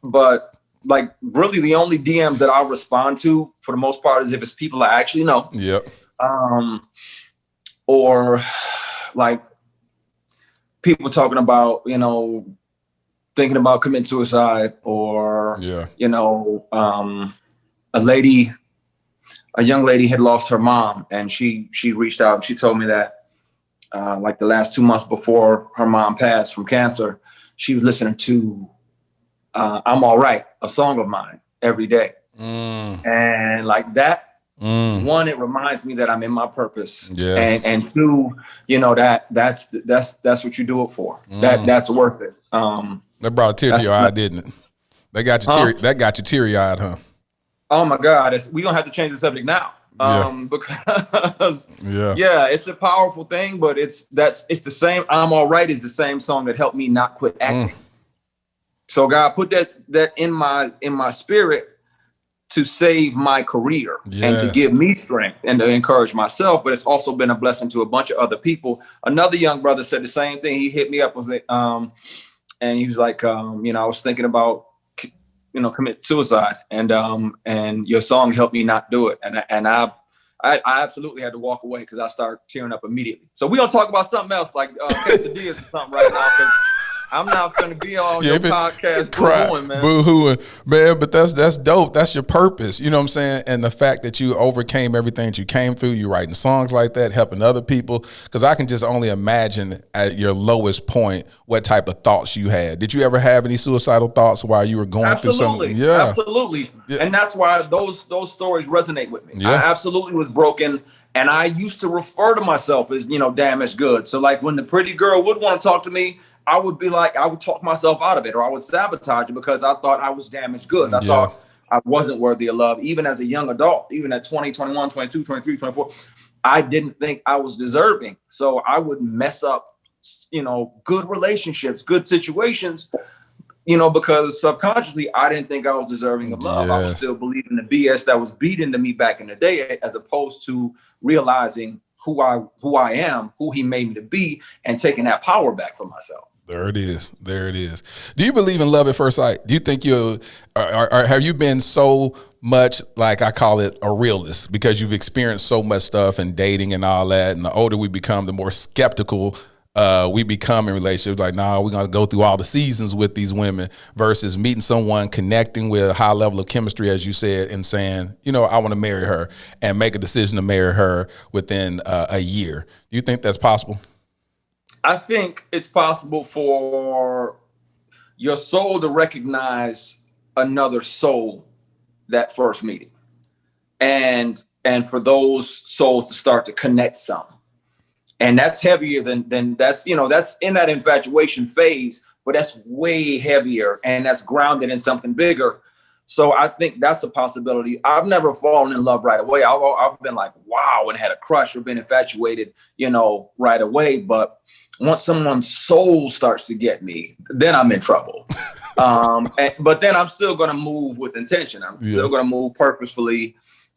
Speaker 1: but like really the only DMs that I'll respond to for the most part is if it's people I actually know.
Speaker 2: Yep.
Speaker 1: Or like people talking about, you know, thinking about committing suicide, or, you know, a young lady had lost her mom, and she reached out and she told me that like the last 2 months before her mom passed from cancer, she was listening to I'm All Right, a song of mine, every day. And like that, one, it reminds me that I'm in my purpose.
Speaker 2: Yes.
Speaker 1: And two, you know, that's what you do it for. That's worth it.
Speaker 2: That brought a tear to your eye, didn't it? That got you teary-eyed, huh?
Speaker 1: Oh my God, we gonna have to change the subject now. Because it's a powerful thing, but it's the same. I'm All Right is the same song that helped me not quit acting. So God put that in my spirit to save my career and to give me strength and to encourage myself. But it's also been a blessing to a bunch of other people. Another young brother said the same thing. He hit me up, and he was like, you know, I was thinking about, you know, commit suicide, and your song helped me not do it. And I absolutely had to walk away because I started tearing up immediately. So we're gonna talk about something else, like quesadillas or something right now, because I'm not gonna be on your podcast boo-hooing, man.
Speaker 2: Boo-hooing, man, but that's dope. That's your purpose. You know what I'm saying? And the fact that you overcame everything that you came through, you writing songs like that, helping other people. Because I can just only imagine at your lowest point what type of thoughts you had. Did you ever have any suicidal thoughts while you were going through something? Yeah.
Speaker 1: Absolutely. Yeah. And that's why those stories resonate with me. Yeah. I absolutely was broken. And I used to refer to myself as, you know, damaged goods. So like when the pretty girl would want to talk to me, I would be like, I would talk myself out of it, or I would sabotage it because I thought I was damaged goods. I thought I wasn't worthy of love. Even as a young adult, even at 20, 21, 22, 23, 24, I didn't think I was deserving. So I would mess up, you know, good relationships, good situations, you know, because subconsciously I didn't think I was deserving of love. I was still believing the BS that was beat into me back in the day, as opposed to realizing who I am, who he made me to be, and taking that power back for myself.
Speaker 2: There it is. There it is. Do you believe in love at first sight? Do you think have you been so much, like I call it, a realist, because you've experienced so much stuff and dating and all that, and the older we become, the more skeptical we become in relationships. Like, nah, we're gonna go through all the seasons with these women, versus meeting someone, connecting with a high level of chemistry, as you said, and saying, you know, I want to marry her, and make a decision to marry her within a year. Do you think that's possible?
Speaker 1: I think it's possible for your soul to recognize another soul that first meeting, and for those souls to start to connect some. And that's heavier than that's, you know, that's in that infatuation phase, but that's way heavier, and that's grounded in something bigger. So I think that's a possibility. I've never fallen in love right away. I've been like, wow, and had a crush or been infatuated, you know, right away. But once someone's soul starts to get me, then I'm in trouble. But then I'm still going to move with intention. I'm still going to move purposefully.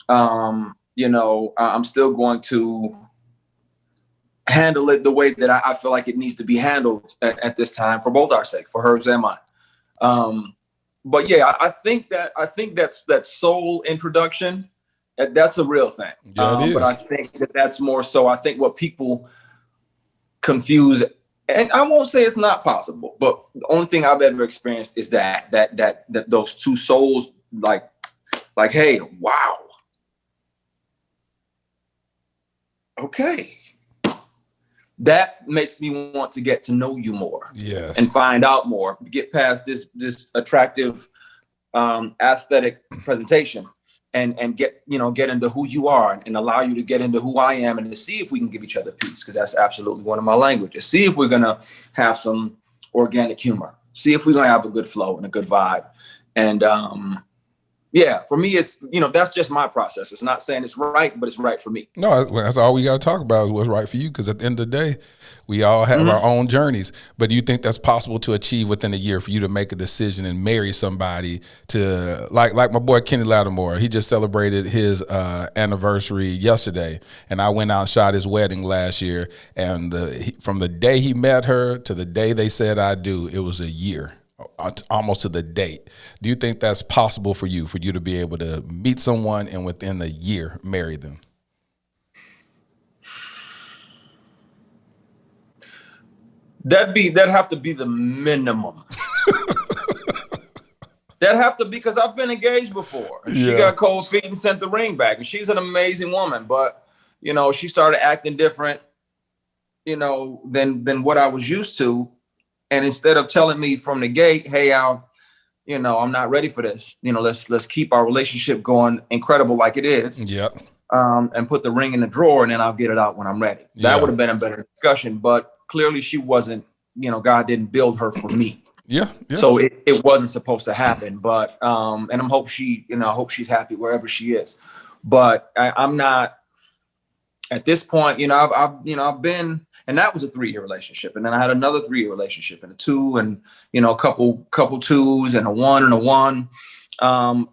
Speaker 1: You know, I'm still going to handle it the way that I feel like it needs to be handled at this time, for both our sake, for hers and mine. But yeah, I think that's that soul introduction. That's a real thing. Yeah, it is. But I think that's more so. I think what people confuse, and I won't say it's not possible, but the only thing I've ever experienced is that those two souls, like, hey, wow, okay. That makes me want to get to know you more, and find out more, get past this attractive aesthetic presentation, and get into who you are, and allow you to get into who I am, and to see if we can give each other peace, because that's absolutely one of my languages. See if we're gonna have some organic humor. See if we're gonna have a good flow and a good vibe, and yeah, for me, it's, you know, that's just my process. It's not saying it's right, but it's right for me.
Speaker 2: No, that's all we got to talk about is what's right for you. Because at the end of the day, we all have our own journeys. But do you think that's possible to achieve within a year, for you to make a decision and marry somebody to, like my boy Kenny Lattimore? He just celebrated his anniversary yesterday, and I went out and shot his wedding last year. And from the day he met her to the day they said I do, it was a year. almost to the date. Do you think that's possible for you to be able to meet someone and within a year marry them?
Speaker 1: That'd have to be the minimum. That'd have to be, because I've been engaged before. She got cold feet and sent the ring back, and she's an amazing woman, but she started acting different, than what I was used to. And instead of telling me from the gate, hey, I'm not ready for this. Let's keep our relationship going incredible like it is.
Speaker 2: Yep.
Speaker 1: And put the ring in the drawer, and then I'll get it out when I'm ready. That would have been a better discussion, but clearly she wasn't, God didn't build her for me.
Speaker 2: Yeah.
Speaker 1: So it wasn't supposed to happen, but, and I hope she's happy wherever she is, but I'm not at this point. I've been, and that was a 3-year relationship, and then I had another 3-year relationship, and a 2, and a couple 2s, and a 1 and a 1.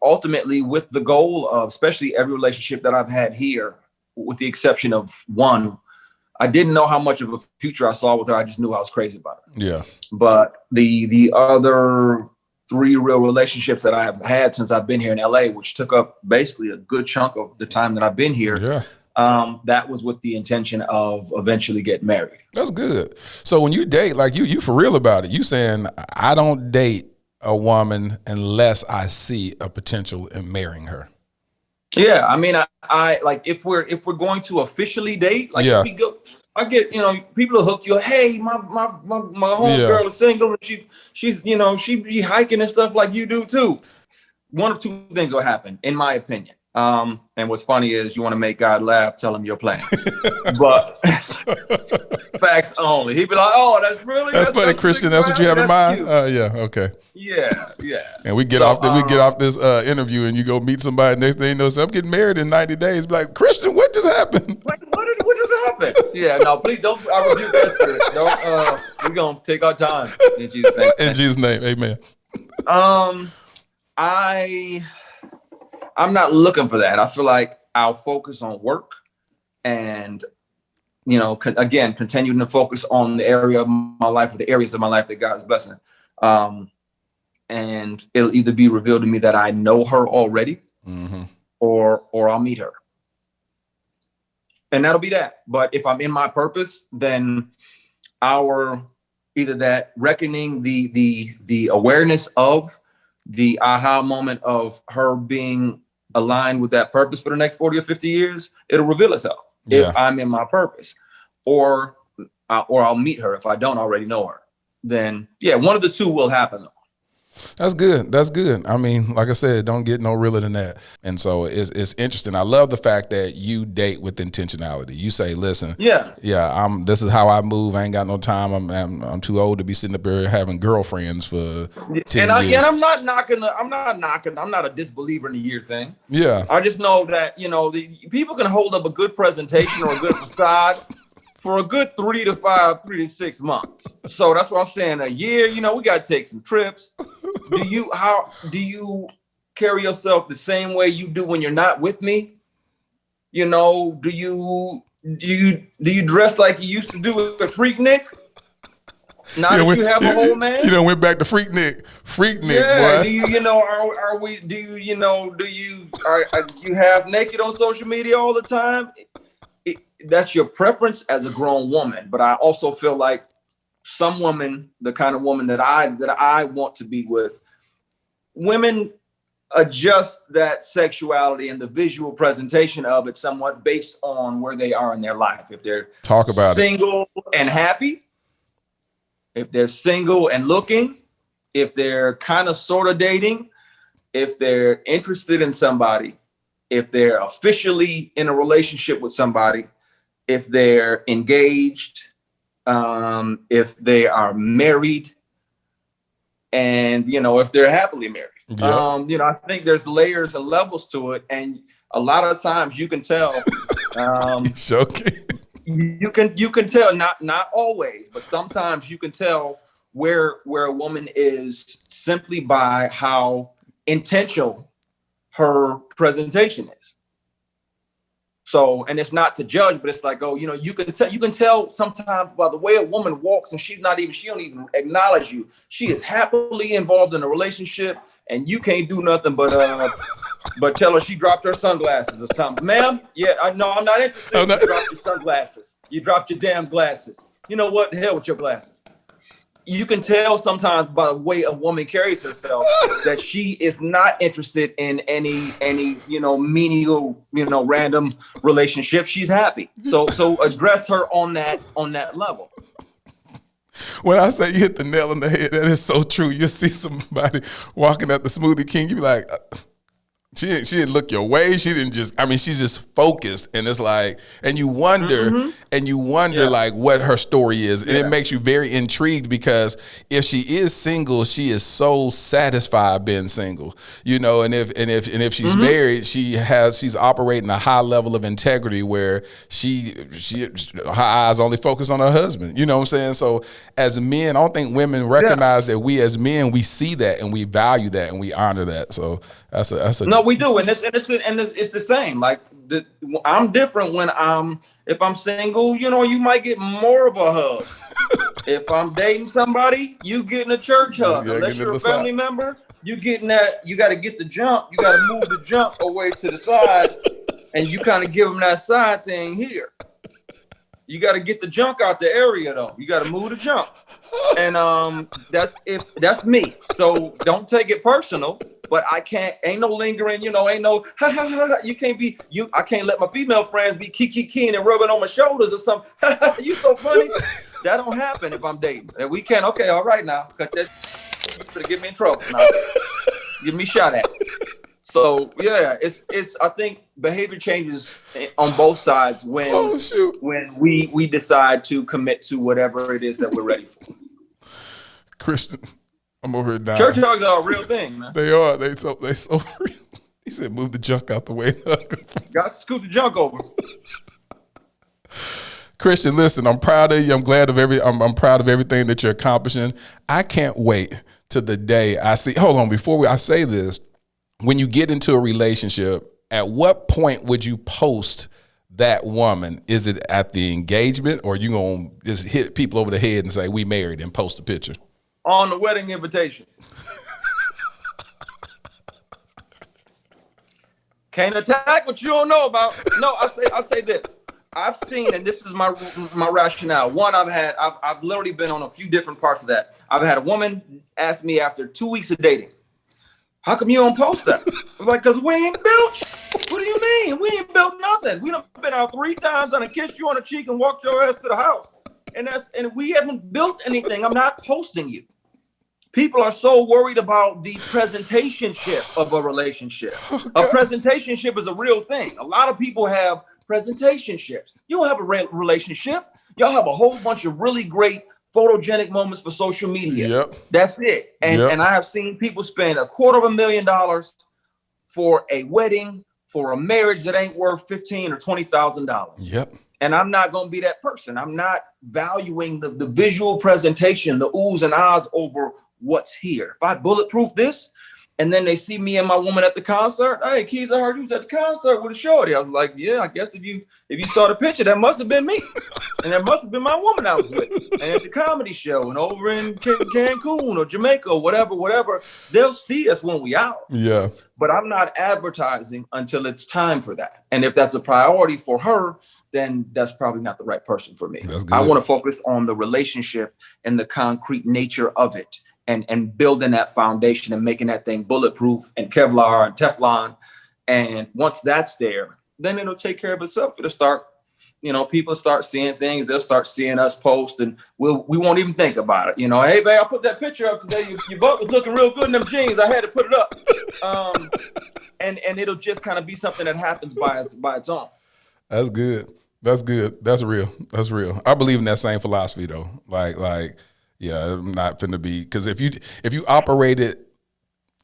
Speaker 1: Ultimately, with the goal of, especially every relationship that I've had here, with the exception of 1, I didn't know how much of a future I saw with her. I just knew I was crazy about her. Yeah. But the other 3 real relationships that I have had since I've been here in LA, which took up basically a good chunk of the time that I've been here. Yeah. That was with the intention of eventually getting married.
Speaker 2: That's good. So when you date, like you for real about it, you saying, I don't date a woman unless I see a potential in marrying her.
Speaker 1: Yeah, I mean, I like, if we're going to officially date, like if we go, I get, people will hook you. Hey, my home girl is single, and she's she be hiking and stuff like you do too. One of 2 things will happen, in my opinion. And what's funny is, you want to make God laugh, tell him your plans. But facts only. He'd be like, "Oh, that's funny,
Speaker 2: Christian. That's what you have in mind." Yeah, okay.
Speaker 1: Yeah.
Speaker 2: And we get off this interview, and you go meet somebody. Next thing you know, I'm getting married in 90 days. Be like, Christian, what just happened?
Speaker 1: What just happened? Yeah, no, please don't. I rebuke that spirit. Don't. We're gonna take our time in Jesus' name.
Speaker 2: In Jesus' name, amen.
Speaker 1: I'm not looking for that. I feel like I'll focus on work, and again, continuing to focus on the area of my life, or the areas of my life that God's blessing. And it'll either be revealed to me that I know her already, or I'll meet her. And that'll be that. But if I'm in my purpose, then either that reckoning, the awareness of the aha moment of her being aligned with that purpose for the next 40 or 50 years, it'll reveal itself if I'm in my purpose, or I'll meet her if I don't already know her. Then one of the 2 will happen though.
Speaker 2: That's good. That's good. I mean, like I said, don't get no realer than that. And so it's interesting. I love the fact that you date with intentionality. You say, listen, this is how I move. I ain't got no time. I'm too old to be sitting up here having girlfriends for 10 years.
Speaker 1: And I'm not knocking. I'm not a disbeliever in the year thing.
Speaker 2: Yeah.
Speaker 1: I just know that, the people can hold up a good presentation or a good facade for a good 3 to 6 months. So that's what I'm saying. A year, we got to take some trips. How do you carry yourself the same way you do when you're not with me? Do you dress like you used to do with Freaknik? Now that you have a whole man,
Speaker 2: you went back to Freaknik.
Speaker 1: Yeah.
Speaker 2: Boy.
Speaker 1: Do you have naked on social media all the time? That's your preference as a grown woman, but I also feel like some women, the kind of woman that I want to be with, women adjust that sexuality and the visual presentation of it somewhat based on where they are in their life. If they're single and happy, if they're single and looking, if they're kind of sort of dating, if they're interested in somebody, if they're officially in a relationship with somebody, if they're engaged, if they are married, and if they're happily married. I think there's layers and levels to it, and a lot of times you can tell. You can tell, not always, but sometimes you can tell where a woman is simply by how intentional her presentation is. So, and it's not to judge, but it's like, oh, you know, you can tell sometimes by the way a woman walks, and she don't even acknowledge you. She is happily involved in a relationship, and you can't do nothing but tell her she dropped her sunglasses or something. Ma'am, yeah, I'm not interested. You dropped your sunglasses. You dropped your damn glasses. You know what? The hell with your glasses. You can tell sometimes by the way a woman carries herself that she is not interested in any menial, random relationship. She's happy. So address her on that level.
Speaker 2: When I say you hit the nail on the head, that is so true. You see somebody walking at the Smoothie King, you be like, she didn't look your way. She didn't she's just focused. And it's like, and you wonder like what her story is. And it makes you very intrigued, because if she is single, she is so satisfied being single, and if she's married, she's operating a high level of integrity where her eyes only focus on her husband. You know what I'm saying? So as men, I don't think women recognize that we as men, we see that and we value that and we honor that. So that's a
Speaker 1: no, we do, and it's the same. Like I'm different if I'm single. You might get more of a hug. If I'm dating somebody, you getting a church hug. Unless you're a family member, you getting that. You got to get the jump. You got to move the jump away to the side, and you kind of give them that side thing here. You got to get the junk out the area though. You got to move the junk, and that's me. So don't take it personal. But ain't no lingering, ain't no, you can't be, I can't let my female friends be keying and rubbing on my shoulders or something. You so funny. That don't happen if I'm dating. And we can't, okay, all right now, cut that, gonna get me in trouble now. Get me shot at. So yeah, it's I think behavior changes on both sides when we decide to commit to whatever it is that we're ready for.
Speaker 2: Christian, I'm over here dying.
Speaker 1: Church hugs are a real thing, man.
Speaker 2: They are. They so real. He said, "Move the junk out the way."
Speaker 1: Got to scoot the junk over.
Speaker 2: Christian, listen, I'm proud of you. I'm glad of I'm proud of everything that you're accomplishing. I can't wait to the day I see. Hold on, before I say this, when you get into a relationship, at what point would you post that woman? Is it at the engagement, or you gonna just hit people over the head and say we married and post a picture?
Speaker 1: On the wedding invitations. Can't attack what you don't know about. No, I say this. I've seen, and this is my rationale. One, I've literally been on a few different parts of that. I've had a woman ask me after 2 weeks of dating, how come you don't post that? I'm like, because we ain't built. What do you mean? We ain't built nothing. We done been out 3 times and I kissed you on the cheek and walked your ass to the house. And we haven't built anything. I'm not posting you. People are so worried about the presentationship of a relationship. A presentationship is a real thing. A lot of people have presentationships. You don't have a relationship. Y'all have a whole bunch of really great photogenic moments for social media.
Speaker 2: Yep.
Speaker 1: That's it. And I have seen people spend $250,000 for a wedding, for a marriage that ain't worth $15,000 or $20,000.
Speaker 2: Yep.
Speaker 1: And I'm not going to be that person. I'm not valuing the visual presentation, the oohs and ahs over what's here. If I bulletproof this, and then they see me and my woman at the concert, hey, Keys, I heard you was at the concert with a shorty. I was like, yeah, I guess if you saw the picture, that must have been me. And that must have been my woman I was with. And at the comedy show and over in Cancun or Jamaica or whatever, they'll see us when we out.
Speaker 2: Yeah.
Speaker 1: But I'm not advertising until it's time for that. And if that's a priority for her, then that's probably not the right person for me. I want to focus on the relationship and the concrete nature of it. And building that foundation and making that thing bulletproof and Kevlar and Teflon. And once that's there, then it'll take care of itself. It'll start, people start seeing things. They'll start seeing us post, and we won't even think about it. Hey, babe, I put that picture up today. Your butt was looking real good in them jeans. I had to put it up. And it'll just kind of be something that happens by its own.
Speaker 2: That's good. That's good. That's real. That's real. I believe in that same philosophy though. Like, yeah, I'm not finna be, because if you operated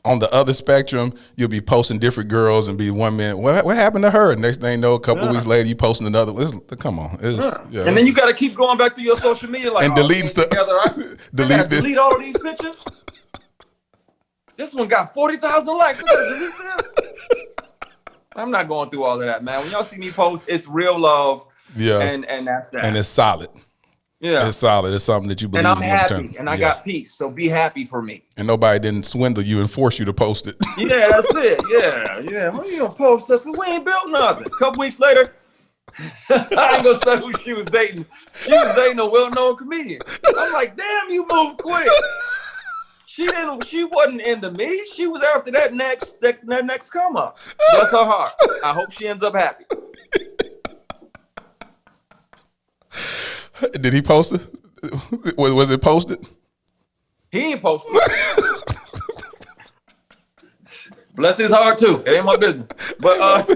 Speaker 2: on the other spectrum, you'll be posting different girls and be one minute, what happened to her? Next thing you know, a couple of weeks later, you posting another. Come on. Yeah.
Speaker 1: And then you got to keep going back to your social media and
Speaker 2: deleting stuff.
Speaker 1: Delete all of these pictures. This one got 40,000 likes. I gotta delete this. I'm not going through all of that, man. When y'all see me post, it's real love.
Speaker 2: Yeah.
Speaker 1: And that's that.
Speaker 2: And it's solid.
Speaker 1: Yeah.
Speaker 2: It's solid. It's something that you believe
Speaker 1: and I'm
Speaker 2: is
Speaker 1: happy
Speaker 2: long term.
Speaker 1: and I got peace. So be happy for me.
Speaker 2: And nobody didn't swindle you and force you to post it.
Speaker 1: Yeah, that's it. Yeah. When you gonna post us? We ain't built nothing. A couple weeks later, I ain't gonna say who she was dating. She was dating a well-known comedian. I'm like, damn, you moved quick. She wasn't into me. She was after that next come up. Bless her heart. I hope she ends up happy.
Speaker 2: Did he post it? Was it posted?
Speaker 1: He ain't posted. Bless his heart too. It ain't my business. But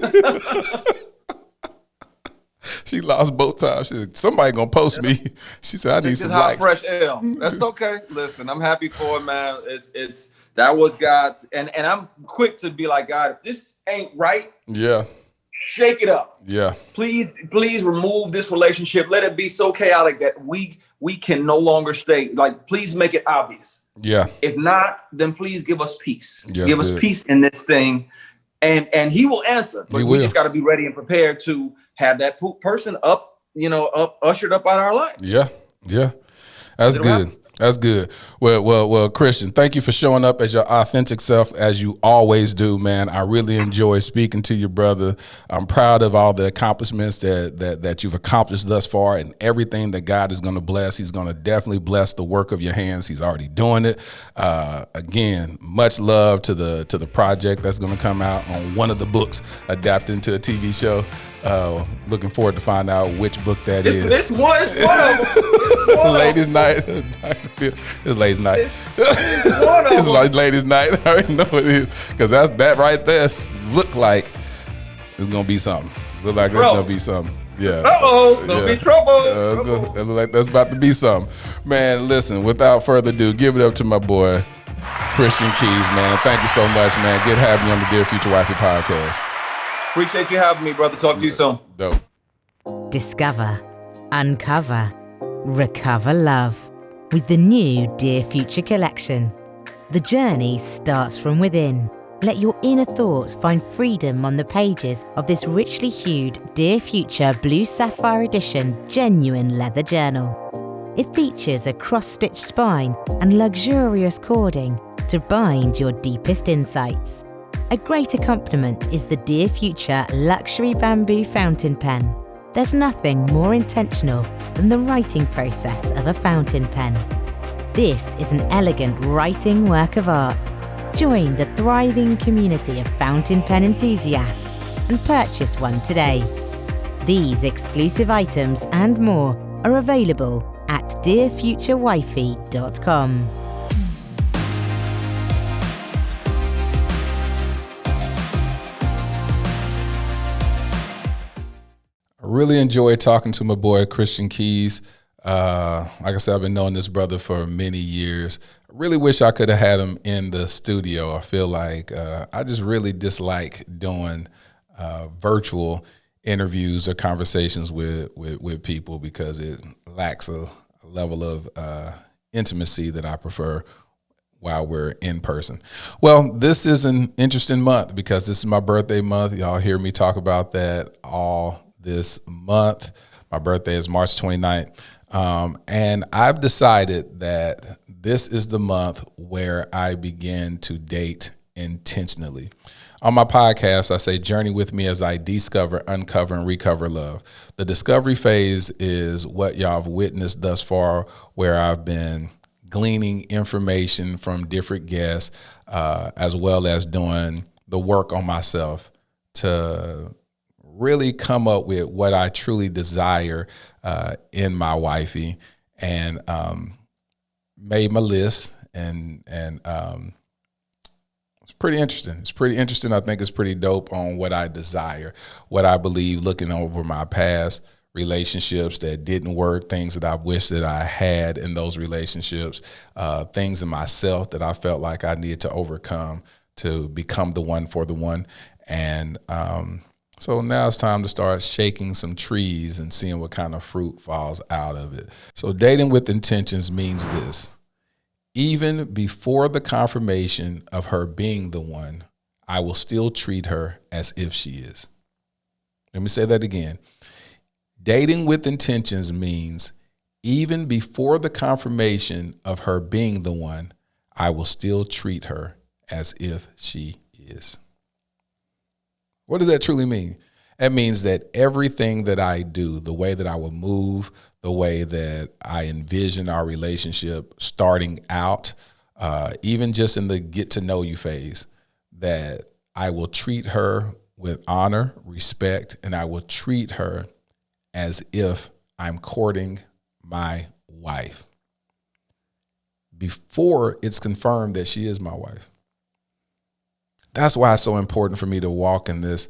Speaker 2: she lost both times. She said, somebody gonna post me. She said, I need some likes.
Speaker 1: Fresh L. That's okay. Listen, I'm happy for it, man. It's that was God's, and I'm quick to be like, God, if this ain't right,
Speaker 2: yeah,
Speaker 1: shake it up.
Speaker 2: Yeah.
Speaker 1: Please remove this relationship. Let it be so chaotic that we can no longer stay. Like, please make it obvious.
Speaker 2: Yeah.
Speaker 1: If not, then please give us peace.
Speaker 2: Yes,
Speaker 1: give us peace in this thing. And he will answer. But we just got to be ready and prepared to have that person ushered up out of our life.
Speaker 2: Yeah. Yeah. That's good. That's good. Well, Christian, thank you for showing up as your authentic self, as you always do, man. I really enjoy speaking to you, brother. I'm proud of all the accomplishments that you've accomplished thus far, and everything that God is going to bless. He's going to definitely bless the work of your hands. He's already doing it. Again, much love to the project that's going to come out on one of the books adapted into a TV show. Looking forward to find out which book that is.
Speaker 1: It's one of them.
Speaker 2: Ladies' night. It's ladies' night.
Speaker 1: It's
Speaker 2: like ladies' night. I already know it is, because that right there look like it's gonna be something. Look like it's gonna be something. Yeah.
Speaker 1: Gonna be trouble.
Speaker 2: It look like that's about to be something. Man, listen. Without further ado, give it up to my boy Christian Keys. Man, thank you so much, man. Good having you on the Dear Future Wifey podcast.
Speaker 1: Appreciate you having me, brother. Talk to you soon.
Speaker 2: Dope.
Speaker 9: Discover, uncover, recover love with the new Dear Future collection. The journey starts from within. Let your inner thoughts find freedom on the pages of this richly hued Dear Future Blue Sapphire Edition genuine leather journal. It features a cross-stitched spine and luxurious cording to bind your deepest insights. A great accompaniment is the Dear Future Luxury Bamboo Fountain Pen. There's nothing more intentional than the writing process of a fountain pen. This is an elegant writing work of art. Join the thriving community of fountain pen enthusiasts and purchase one today. These exclusive items and more are available at dearfuturewifey.com.
Speaker 2: Really enjoyed talking to my boy Christian Keys. Like I said, I've been knowing this brother for many years. I really wish I could have had him in the studio. I feel like I just really dislike doing virtual interviews or conversations with people, because it lacks a level of intimacy that I prefer while we're in person. Well, this is an interesting month because this is my birthday month. Y'all hear me talk about that all this month. My birthday is March 29th. And I've decided that this is the month where I begin to date intentionally. On my podcast, I say, journey with me as I discover, uncover, and recover love. The discovery phase is what y'all have witnessed thus far, where I've been gleaning information from different guests, as well as doing the work on myself to really come up with what I truly desire in my wifey, and made my list, and it's pretty interesting. It's pretty interesting. I think it's pretty dope on what I desire, what I believe, looking over my past relationships that didn't work, things that I wish that I had in those relationships, things in myself that I felt like I needed to overcome to become the one for the one. And so now it's time to start shaking some trees and seeing what kind of fruit falls out of it. So dating with intentions means this: even before the confirmation of her being the one, I will still treat her as if she is. Let me say that again. Dating with intentions means even before the confirmation of her being the one, I will still treat her as if she is. What does that truly mean? That means that everything that I do, the way that I will move, the way that I envision our relationship starting out, even just in the get to know you phase, that I will treat her with honor, respect, and I will treat her as if I'm courting my wife before it's confirmed that she is my wife. That's why it's so important for me to walk in this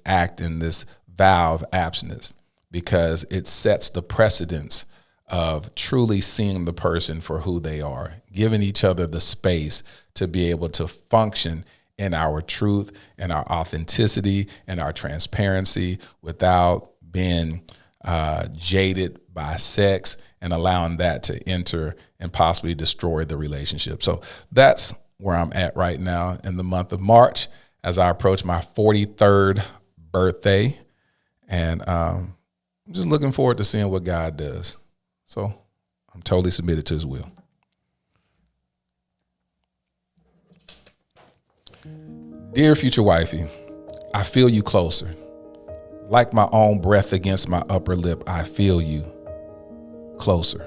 Speaker 2: act and this vow of abstinence, because it sets the precedence of truly seeing the person for who they are, giving each other the space to be able to function in our truth and our authenticity and our transparency without being jaded by sex and allowing that to enter and possibly destroy the relationship. So that's where I'm at right now in the month of March as I approach my 43rd birthday. And I'm just looking forward to seeing what God does. So I'm totally submitted to his will. Dear future wifey, I feel you closer. Like my own breath against my upper lip, I feel you closer.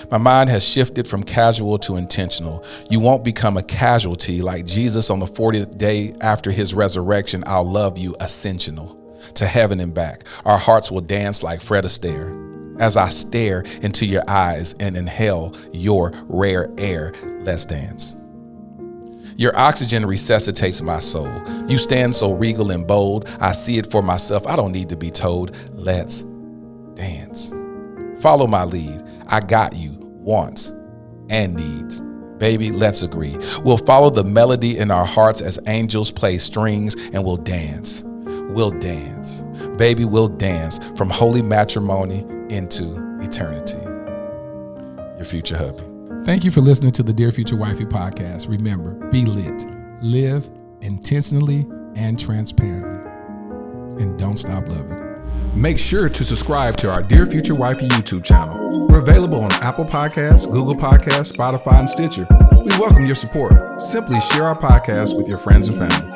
Speaker 2: My mind has shifted from casual to intentional. You won't become a casualty like Jesus on the 40th day after his resurrection. I'll love you ascensional to heaven and back. Our hearts will dance like Fred Astaire as I stare into your eyes and inhale your rare air. Let's dance. Your oxygen resuscitates my soul. You stand so regal and bold. I see it for myself. I don't need to be told. Let's dance. Follow my lead. I got you, wants and needs. Baby, let's agree. We'll follow the melody in our hearts as angels play strings, and we'll dance. We'll dance. Baby, we'll dance from holy matrimony into eternity. Your future hubby.
Speaker 10: Thank you for listening to the Dear Future Wifey podcast. Remember, be lit, live intentionally and transparently, and don't stop loving.
Speaker 2: Make sure to subscribe to our Dear Future Wifey YouTube channel. We're available on Apple Podcasts, Google Podcasts, Spotify, and Stitcher. We welcome your support. Simply share our podcast with your friends and family.